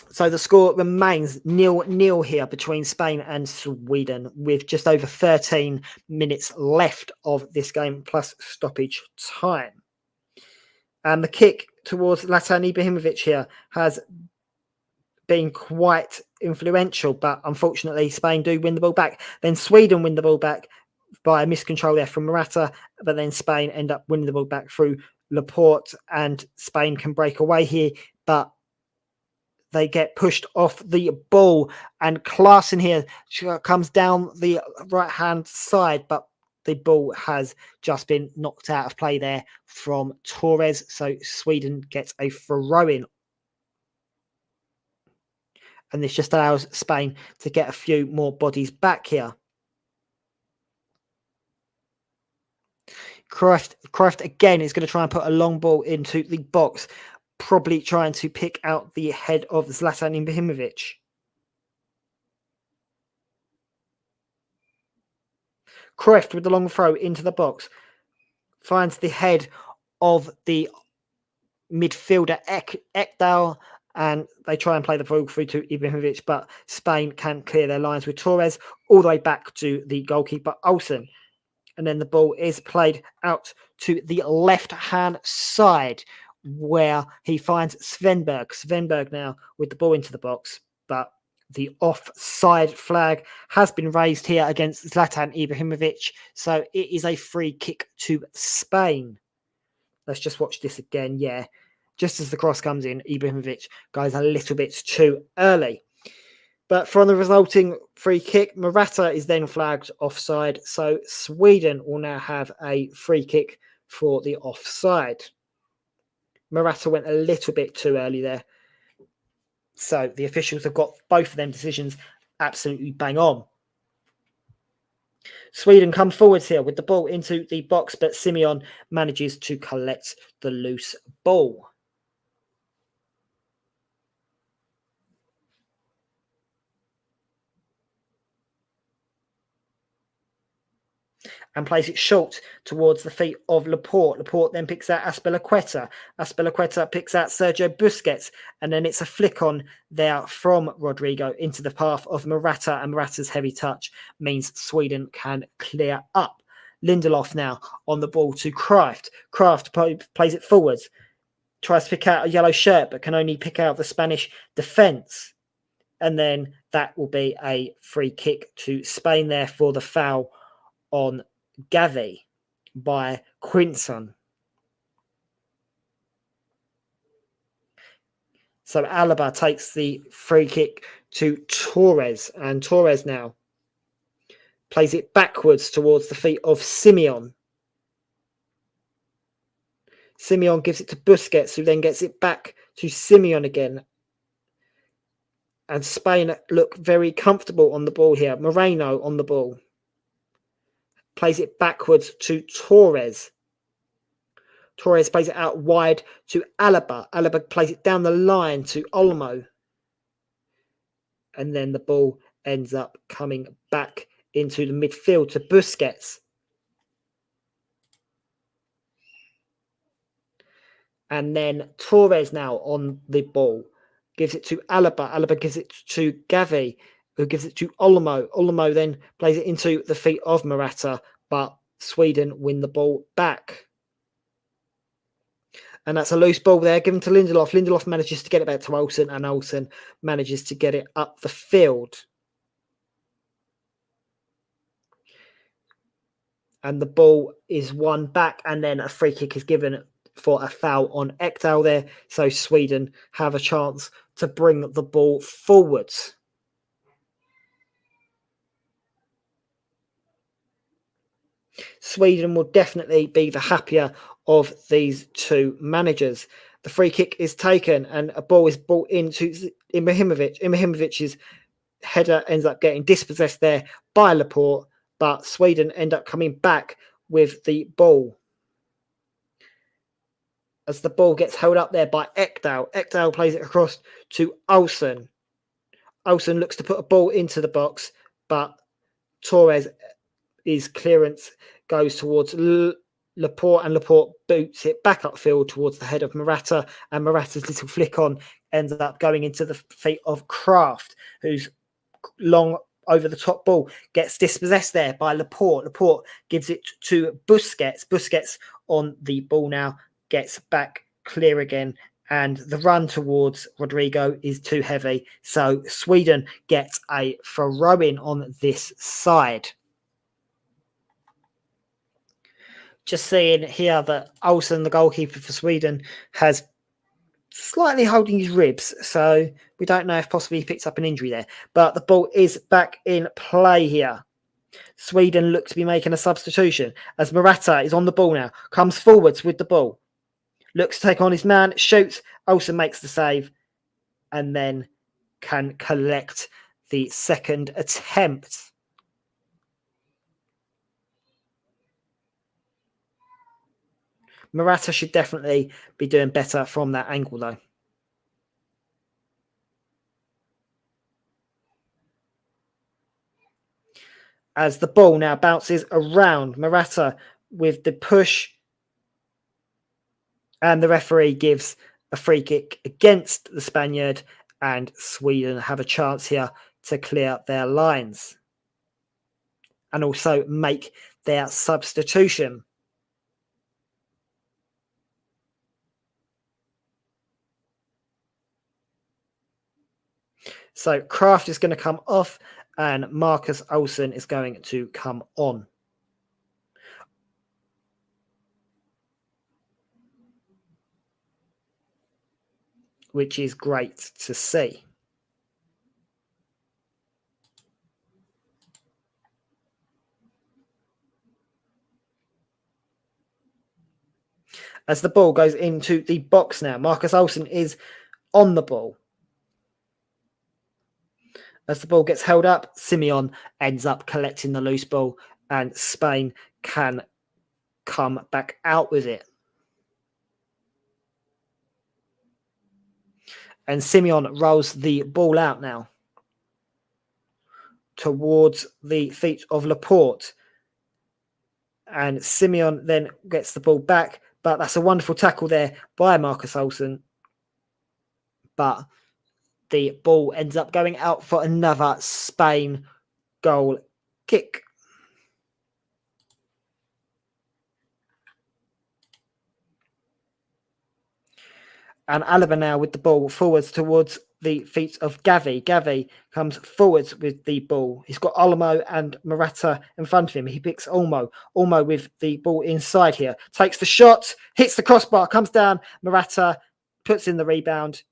So the score remains 0-0 here between Spain and Sweden with just over 13 minutes left of this game plus stoppage time. And the kick towards Zlatan Ibrahimovic here has been quite influential, but unfortunately Spain do win the ball back. Then Sweden win the ball back by a miscontrol there from Morata, but then Spain end up winning the ball back through Laporte, and Spain can break away here, but they get pushed off the ball, and Klaassen here comes down the right-hand side, but the ball has just been knocked out of play there from Torres, so Sweden gets a throw-in. And this just allows Spain to get a few more bodies back here. Cruyff again is going to try and put a long ball into the box, probably trying to pick out the head of Zlatan Ibrahimovic. Cruyff with the long throw into the box, finds the head of the midfielder Ekdal, and they try and play the ball through to Ibrahimovic, but Spain can clear their lines with Torres all the way back to the goalkeeper Olsen. And then the ball is played out to the left-hand side, where he finds Svenberg. Svenberg now with the ball into the box, but the offside flag has been raised here against Zlatan Ibrahimovic, so it is a free kick to Spain. Let's just watch this again. Yeah, just as the cross comes in, Ibrahimovic goes a little bit too early. But from the resulting free kick, Morata is then flagged offside. So Sweden will now have a free kick for the offside. Morata went a little bit too early there. So the officials have got both of them decisions absolutely bang on. Sweden come forwards here with the ball into the box, but Simeon manages to collect the loose ball. And plays it short towards the feet of Laporte. Laporte then picks out Azpilicueta. Azpilicueta picks out Sergio Busquets, and then it's a flick on there from Rodrigo into the path of Morata, and Morata's heavy touch means Sweden can clear up. Lindelof now on the ball to Cruyff. Cruyff plays it forwards, tries to pick out a yellow shirt, but can only pick out the Spanish defence. And then that will be a free kick to Spain there for the foul on Gavi by Quinson. So Alaba takes the free kick to Torres, and Torres now plays it backwards towards the feet of Simeon. Simeon gives it to Busquets, who then gets it back to Simeon again. And Spain look very comfortable on the ball here. Moreno on the ball. Plays it backwards to Torres. Torres plays it out wide to Alaba. Alaba plays it down the line to Olmo. And then the ball ends up coming back into the midfield to Busquets. And then Torres now on the ball. Gives it to Alaba. Alaba gives it to Gavi, who gives it to Olmo. Olmo then plays it into the feet of Morata, but Sweden win the ball back. And that's a loose ball there, given to Lindelof. Lindelof manages to get it back to Olsen, and Olsen manages to get it up the field. And the ball is won back, and then a free kick is given for a foul on Ekdal there. So Sweden have a chance to bring the ball forwards. Sweden will definitely be the happier of these two managers. The free kick is taken, and a ball is brought into Ibrahimovic. Ibrahimovic's header ends up getting dispossessed there by Laporte, but Sweden end up coming back with the ball. As the ball gets held up there by Ekdal. Ekdal plays it across to Olsen. Olsen looks to put a ball into the box, but Torres' clearance goes towards Laporte, and Laporte boots it back upfield towards the head of Morata, and Morata's little flick on ends up going into the feet of Kraft, who's long over the top ball gets dispossessed there by Laporte. Laporte gives it to Busquets. Busquets on the ball now gets back clear again. And the run towards Rodrigo is too heavy. So Sweden gets a throw-in on this side. Just seeing here that Olsen, the goalkeeper for Sweden, has slightly holding his ribs. So we don't know if possibly he picks up an injury there. But the ball is back in play here. Sweden look to be making a substitution as Murata is on the ball now. Comes forwards with the ball. Looks to take on his man. Shoots. Olsen makes the save. And then can collect the second attempt. Murata should definitely be doing better from that angle, though. As the ball now bounces around, Murata with the push. And the referee gives a free kick against the Spaniard, and Sweden have a chance here to clear their lines and also make their substitution. So Kraft is going to come off and Marcus Olsen is going to come on. Which is great to see. As the ball goes into the box now, Marcus Olsen is on the ball. As the ball gets held up, Simeon ends up collecting the loose ball and Spain can come back out with it. And Simeon rolls the ball out now towards the feet of Laporte. And Simeon then gets the ball back, but that's a wonderful tackle there by Marcus Olsen. But the ball ends up going out for another Spain goal kick. And Alaba now with the ball forwards towards the feet of Gavi. Gavi comes forwards with the ball. He's got Olmo and Murata in front of him. He picks Olmo. Olmo with the ball inside here. Takes the shot, hits the crossbar, comes down. Murata puts in the rebound.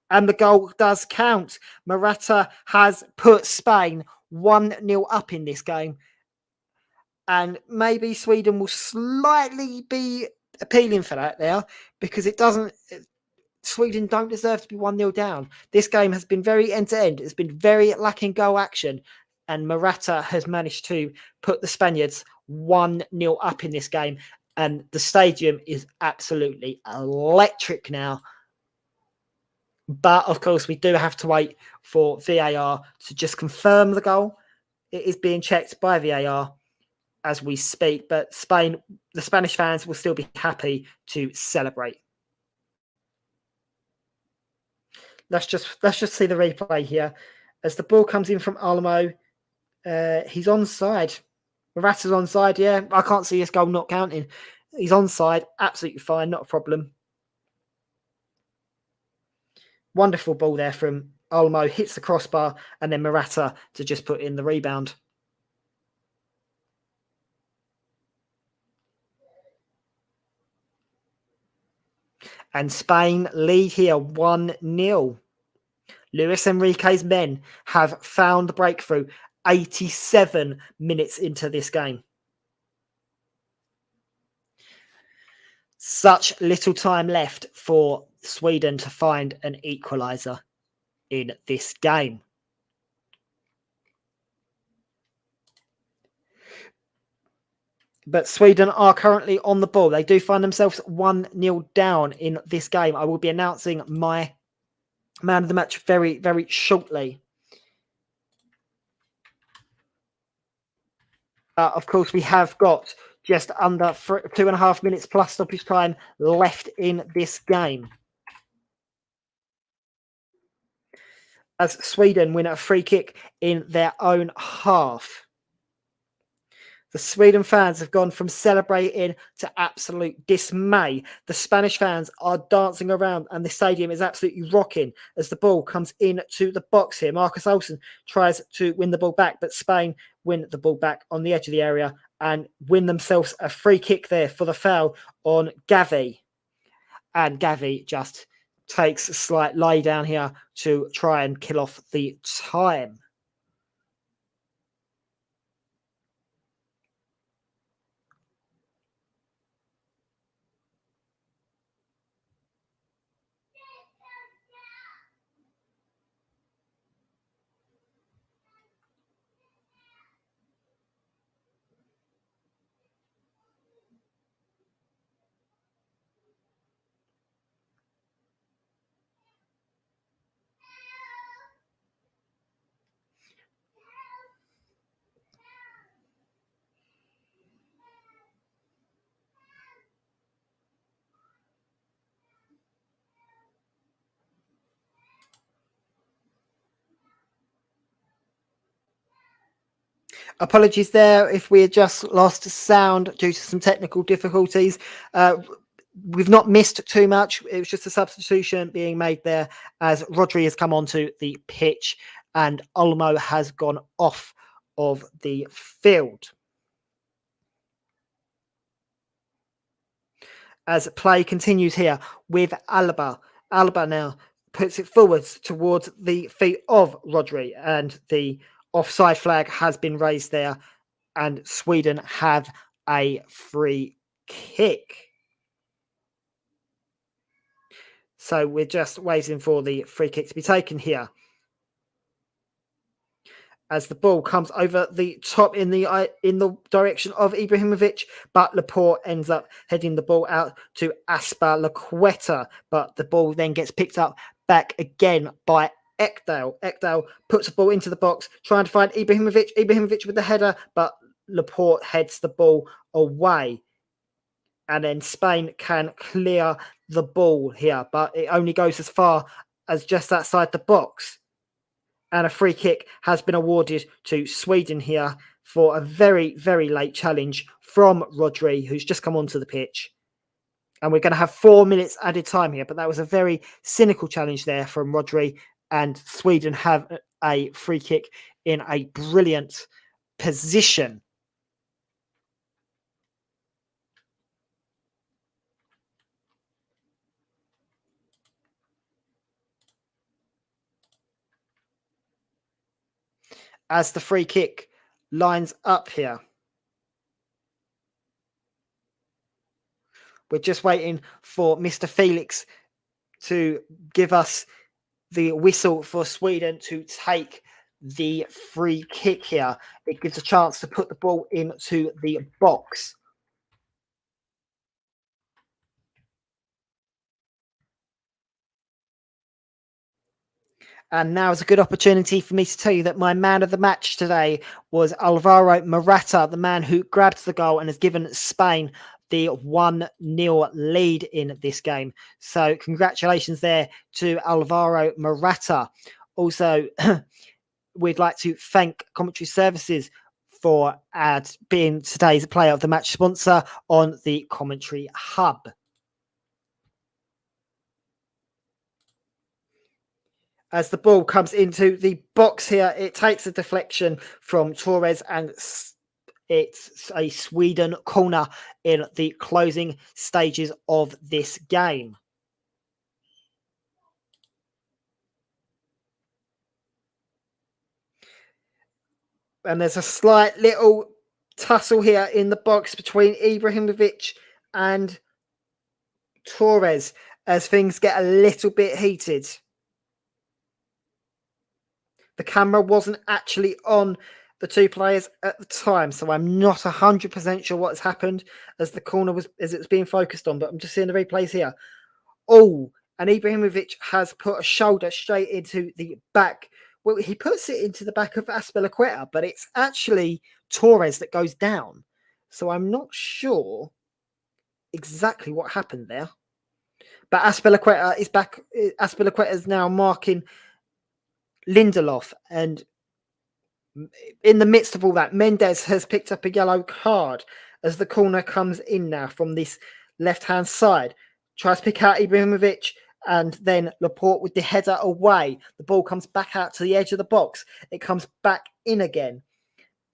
And the goal does count. Murata has put Spain 1-0 up in this game. And maybe Sweden will slightly be appealing for that there because it doesn't. Sweden don't deserve to be 1-0 down. This game has been very end-to-end. It's been very lacking goal action. And Murata has managed to put the Spaniards 1-0 up in this game. And the stadium is absolutely electric now. But, of course, we do have to wait for VAR to just confirm the goal. It is being checked by VAR as we speak. But Spain, the Spanish fans will still be happy to celebrate. Let's just see the replay here. As the ball comes in from Olmo, he's onside. Morata's onside, yeah. I can't see his goal not counting. He's onside, absolutely fine, not a problem. Wonderful ball there from Olmo, hits the crossbar, and then Murata to just put in the rebound. And Spain lead here 1-0. Luis Enrique's men have found the breakthrough 87 minutes into this game. Such little time left for Sweden to find an equaliser in this game. But Sweden are currently on the ball. They do find themselves 1-0 down in this game. I will be announcing my man of the match very, very shortly. Of course, we have got just under 2.5 minutes plus stoppage time left in this game. As Sweden win a free kick in their own half. The Sweden fans have gone from celebrating to absolute dismay. The Spanish fans are dancing around and the stadium is absolutely rocking as the ball comes into the box here. Marcus Olsen tries to win the ball back, but Spain win the ball back on the edge of the area and win themselves a free kick there for the foul on Gavi. And Gavi just takes a slight lie down here to try and kill off the time. Apologies there if we had just lost sound due to some technical difficulties. We've not missed too much. It was just a substitution being made there as Rodri has come onto the pitch and Olmo has gone off of the field. As play continues here with Alaba. Alaba now puts it forwards towards the feet of Rodri, and the offside flag has been raised there, and Sweden have a free kick. So we're just waiting for the free kick to be taken here. As the ball comes over the top in the direction of Ibrahimovic, but Laporte ends up heading the ball out to Azpilicueta, but the ball then gets picked up back again by Ekdal. Ekdal puts the ball into the box, trying to find Ibrahimovic. Ibrahimovic with the header, but Laporte heads the ball away. And then Spain can clear the ball here, but it only goes as far as just outside the box. And a free kick has been awarded to Sweden here for a very, very late challenge from Rodri, who's just come onto the pitch. And we're going to have 4 minutes added time here, but that was a very cynical challenge there from Rodri. And Sweden have a free kick in a brilliant position. As the free kick lines up here. We're just waiting for Mr. Felix to give us the whistle for Sweden to take the free kick here. It gives a chance to put the ball into the box. And now is a good opportunity for me to tell you that my man of the match today was Alvaro Morata, the man who grabbed the goal and has given Spain the 1-0 lead in this game. So congratulations there to Alvaro Morata. Also, we'd like to thank Commentary Services for being today's Player of the Match sponsor on the Commentary Hub. As the ball comes into the box here, it takes a deflection from Torres and it's a Sweden corner in the closing stages of this game. And there's a slight little tussle here in the box between Ibrahimovic and Torres as things get a little bit heated. The camera wasn't actually on the two players at the time, so I'm not 100% sure what's happened as the corner was as it was being focused on, but I'm just seeing the replays here. Oh, and Ibrahimovic has put a shoulder straight into the back. Well, he puts it into the back of Azpilicueta, but it's actually Torres that goes down. So I'm not sure exactly what happened there. But Azpilicueta is back. Azpilicueta is now marking Lindelof, and In the midst of all that, Mendes has picked up a yellow card as the corner comes in now from this left-hand side. Tries to pick out Ibrahimovic, and then Laporte with the header away. The ball comes back out to the edge of the box. It comes back in again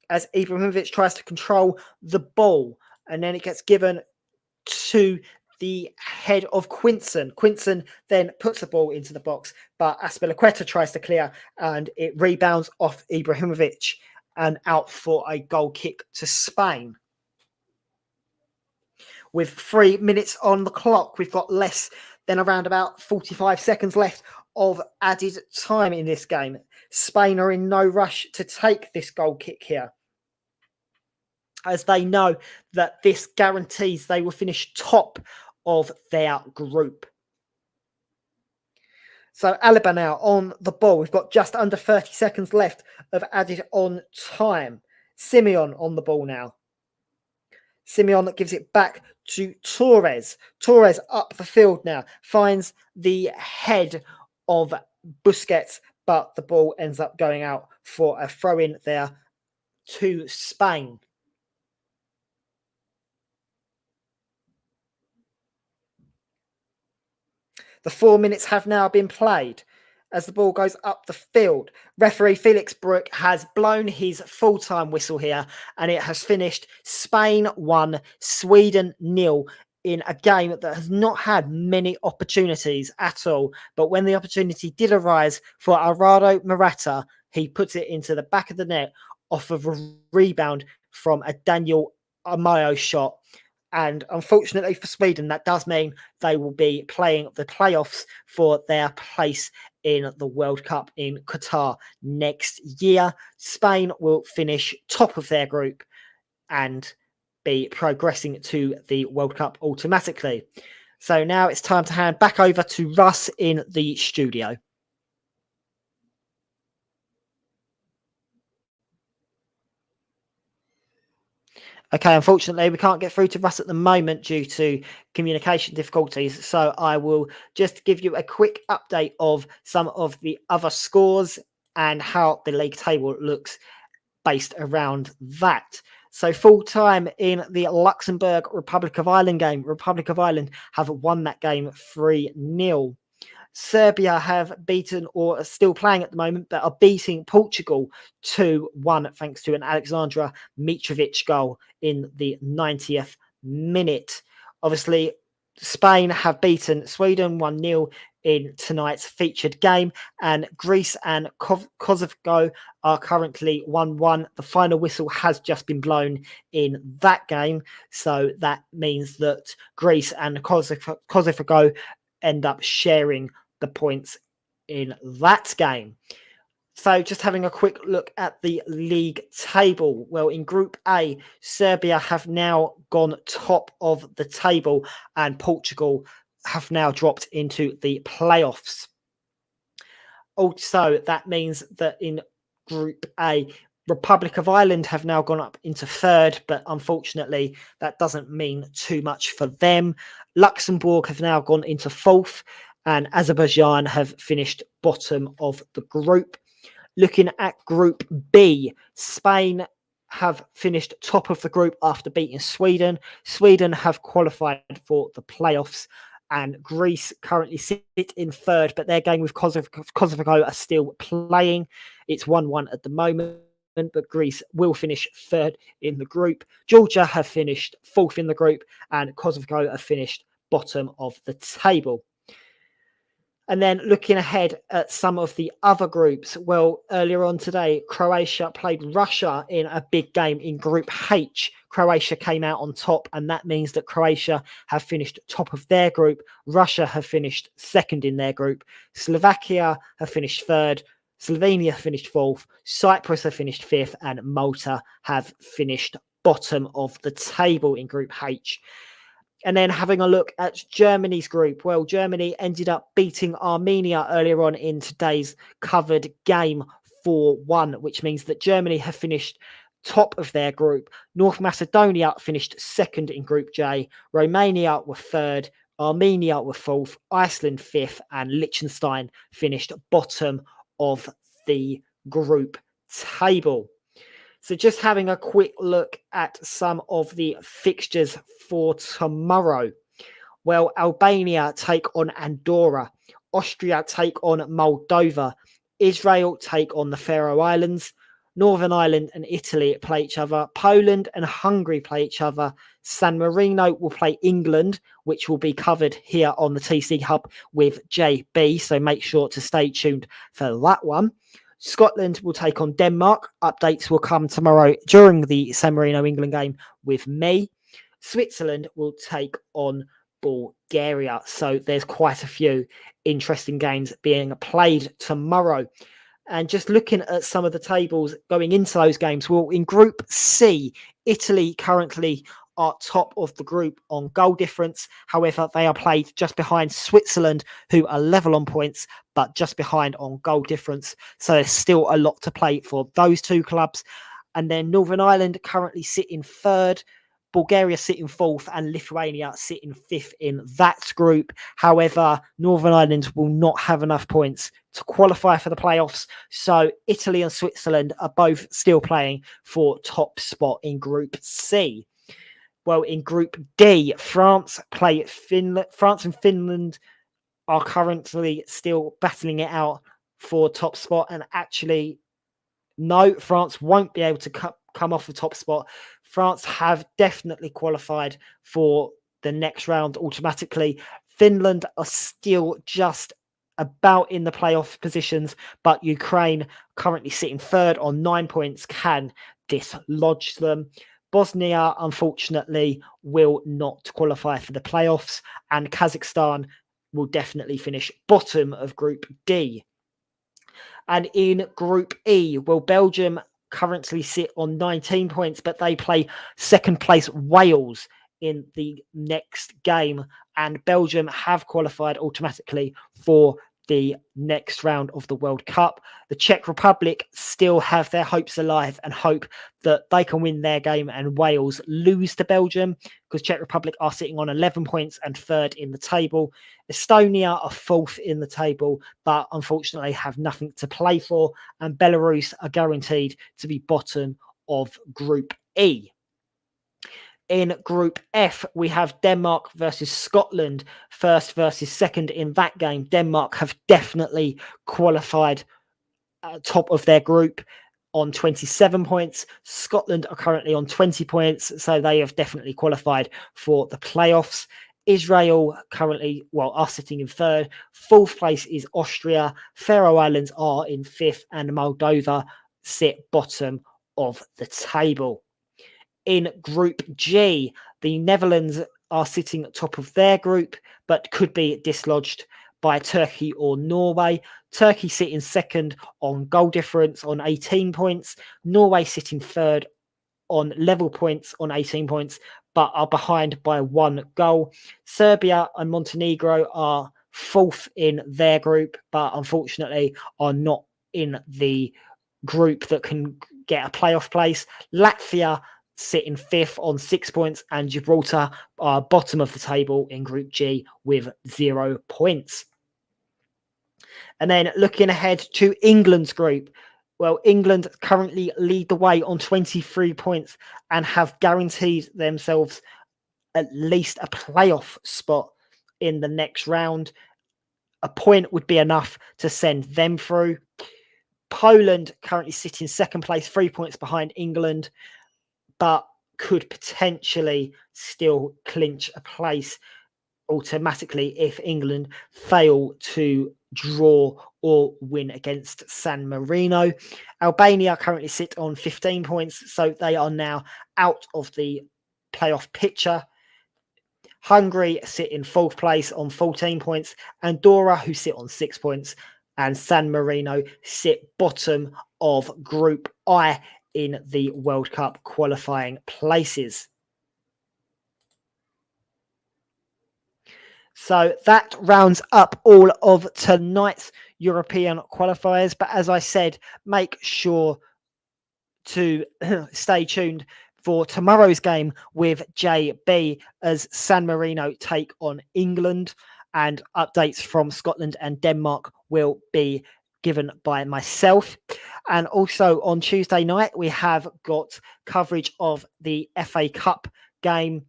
as Ibrahimovic tries to control the ball, and then it gets given to the head of Quinson. Quinson then puts the ball into the box, but Azpilicueta tries to clear, and it rebounds off Ibrahimovic and out for a goal kick to Spain. With 3 minutes on the clock, we've got less than around about 45 seconds left of added time in this game. Spain are in no rush to take this goal kick here, as they know that this guarantees they will finish top of their group. So Alaba now on the ball. We've got just under 30 seconds left of added on time. Simeon on the ball now. Simeon gives it back to Torres. Torres up the field now. Finds the head of Busquets, but the ball ends up going out for a throw-in there to Spain. The 4 minutes have now been played as the ball goes up the field. Referee Felix Brook has blown his full-time whistle here, and it has finished Spain 1, Sweden 0 in a game that has not had many opportunities at all. But when the opportunity did arise for Alvaro Morata, he puts it into the back of the net off of a rebound from a Daniel Amayo shot. And unfortunately for Sweden, that does mean they will be playing the playoffs for their place in the World Cup in Qatar next year. Spain will finish top of their group and be progressing to the World Cup automatically. So now it's time to hand back over to Russ in the studio. Okay, unfortunately, we can't get through to Russ at the moment due to communication difficulties. So I will just give you a quick update of some of the other scores and how the league table looks based around that. So full time in the Luxembourg Republic of Ireland game, Republic of Ireland have won that game 3-0. Serbia have beaten, or are still playing at the moment, but are beating Portugal 2-1 thanks to an Alexandra Mitrovic goal in the 90th minute. Obviously, Spain have beaten Sweden 1-0 in tonight's featured game, and Greece and Kosovo are currently 1-1. The final whistle has just been blown in that game, so that means that Greece and Kosovo end up sharing the points in that game. So just having a quick look at the league table. Well, in Group A, Serbia have now gone top of the table, and Portugal have now dropped into the playoffs. Also, that means that in Group A, Republic of Ireland have now gone up into third, but unfortunately, that doesn't mean too much for them. Luxembourg have now gone into fourth, and Azerbaijan have finished bottom of the group. Looking at Group B, Spain have finished top of the group after beating Sweden. Sweden have qualified for the playoffs, and Greece currently sit in third, but their game with Kosovo are still playing. It's 1-1 at the moment, but Greece will finish third in the group. Georgia have finished fourth in the group, and Kosovo have finished bottom of the table. And then looking ahead at some of the other groups, well, earlier on today, Croatia played Russia in a big game in Group H. Croatia came out on top, and that means that Croatia have finished top of their group. Russia have finished second in their group. Slovakia have finished third. Slovenia finished fourth. Cyprus have finished fifth, and Malta have finished bottom of the table in Group H. And then having a look at Germany's group. Well, Germany ended up beating Armenia earlier on in today's covered game 4-1, which means that Germany have finished top of their group. North Macedonia finished second in Group J. Romania were third. Armenia were fourth. Iceland fifth. And Liechtenstein finished bottom of the group table. So just having a quick look at some of the fixtures for tomorrow. Well, Albania take on Andorra. Austria take on Moldova. Israel take on the Faroe Islands. Northern Ireland and Italy play each other. Poland and Hungary play each other. San Marino will play England, which will be covered here on the TC Hub with JB. So make sure to stay tuned for that one. Scotland will take on Denmark. Updates will come tomorrow during the San Marino England game with me. Switzerland will take on Bulgaria. So there's quite a few interesting games being played tomorrow. And just looking at some of the tables going into those games, well, in Group C, Italy currently are top of the group on goal difference. However, they are played just behind Switzerland, who are level on points, but just behind on goal difference. So there's still a lot to play for those two clubs. And then Northern Ireland currently sit in third, Bulgaria sitting fourth, and Lithuania sitting fifth in that group. However, Northern Ireland will not have enough points to qualify for the playoffs. So Italy and Switzerland are both still playing for top spot in Group C. Well, in Group D, France play Finland. France and Finland are currently still battling it out for top spot. And actually, no, France won't be able to come off the top spot. France have definitely qualified for the next round automatically. Finland are still just about in the playoff positions, but Ukraine, currently sitting third on 9 points, can dislodge them. Bosnia, unfortunately, will not qualify for the playoffs, and Kazakhstan will definitely finish bottom of Group D. And in Group E, well, Belgium currently sit on 19 points, but they play second place Wales in the next game. And Belgium have qualified automatically for the next round of the World Cup. The Czech Republic still have their hopes alive and hope that they can win their game and Wales lose to Belgium, because Czech Republic are sitting on 11 points and third in the table. Estonia are fourth in the table, but unfortunately have nothing to play for. And Belarus are guaranteed to be bottom of Group E. In Group F, we have Denmark versus Scotland, first versus second in that game. Denmark have definitely qualified top of their group on 27 points. Scotland are currently on 20 points, so they have definitely qualified for the playoffs. Israel currently, are sitting in third. Fourth place is Austria. Faroe Islands are in fifth, and Moldova sit bottom of the table. In Group G, the Netherlands are sitting at top of their group, but could be dislodged by Turkey or Norway. Turkey sitting second on goal difference on 18 points. Norway sitting third on level points on 18 points, but are behind by 1 goal. Serbia and Montenegro are fourth in their group, but unfortunately are not in the group that can get a playoff place. Latvia sitting fifth on 6 points, and Gibraltar are bottom of the table in Group G with 0 points. And then looking ahead to England's group, well, England currently lead the way on 23 points and have guaranteed themselves at least a playoff spot in the next round. A point would be enough to send them through. Poland currently sitting second place, 3 points behind England, but could potentially still clinch a place automatically if England fail to draw or win against San Marino. Albania currently sit on 15 points, so they are now out of the playoff picture. Hungary sit in fourth place on 14 points. Andorra, who sit on 6 points, and San Marino sit bottom of Group I in the World Cup qualifying places. So that rounds up all of tonight's European qualifiers. But as I said, make sure to stay tuned for tomorrow's game with JB as San Marino take on England, and updates from Scotland and Denmark will be given by myself. And also on Tuesday night, we have got coverage of the FA Cup game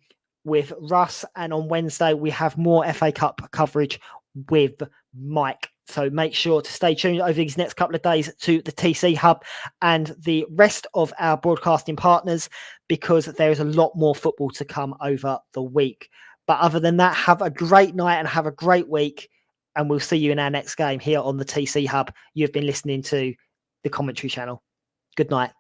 with Russ. And on Wednesday, we have more FA Cup coverage with Mike. So make sure to stay tuned over these next couple of days to the TC Hub and the rest of our broadcasting partners, because there is a lot more football to come over the week. But other than that, have a great night and have a great week. And we'll see you in our next game here on the TC Hub. You've been listening to the commentary channel. Good night.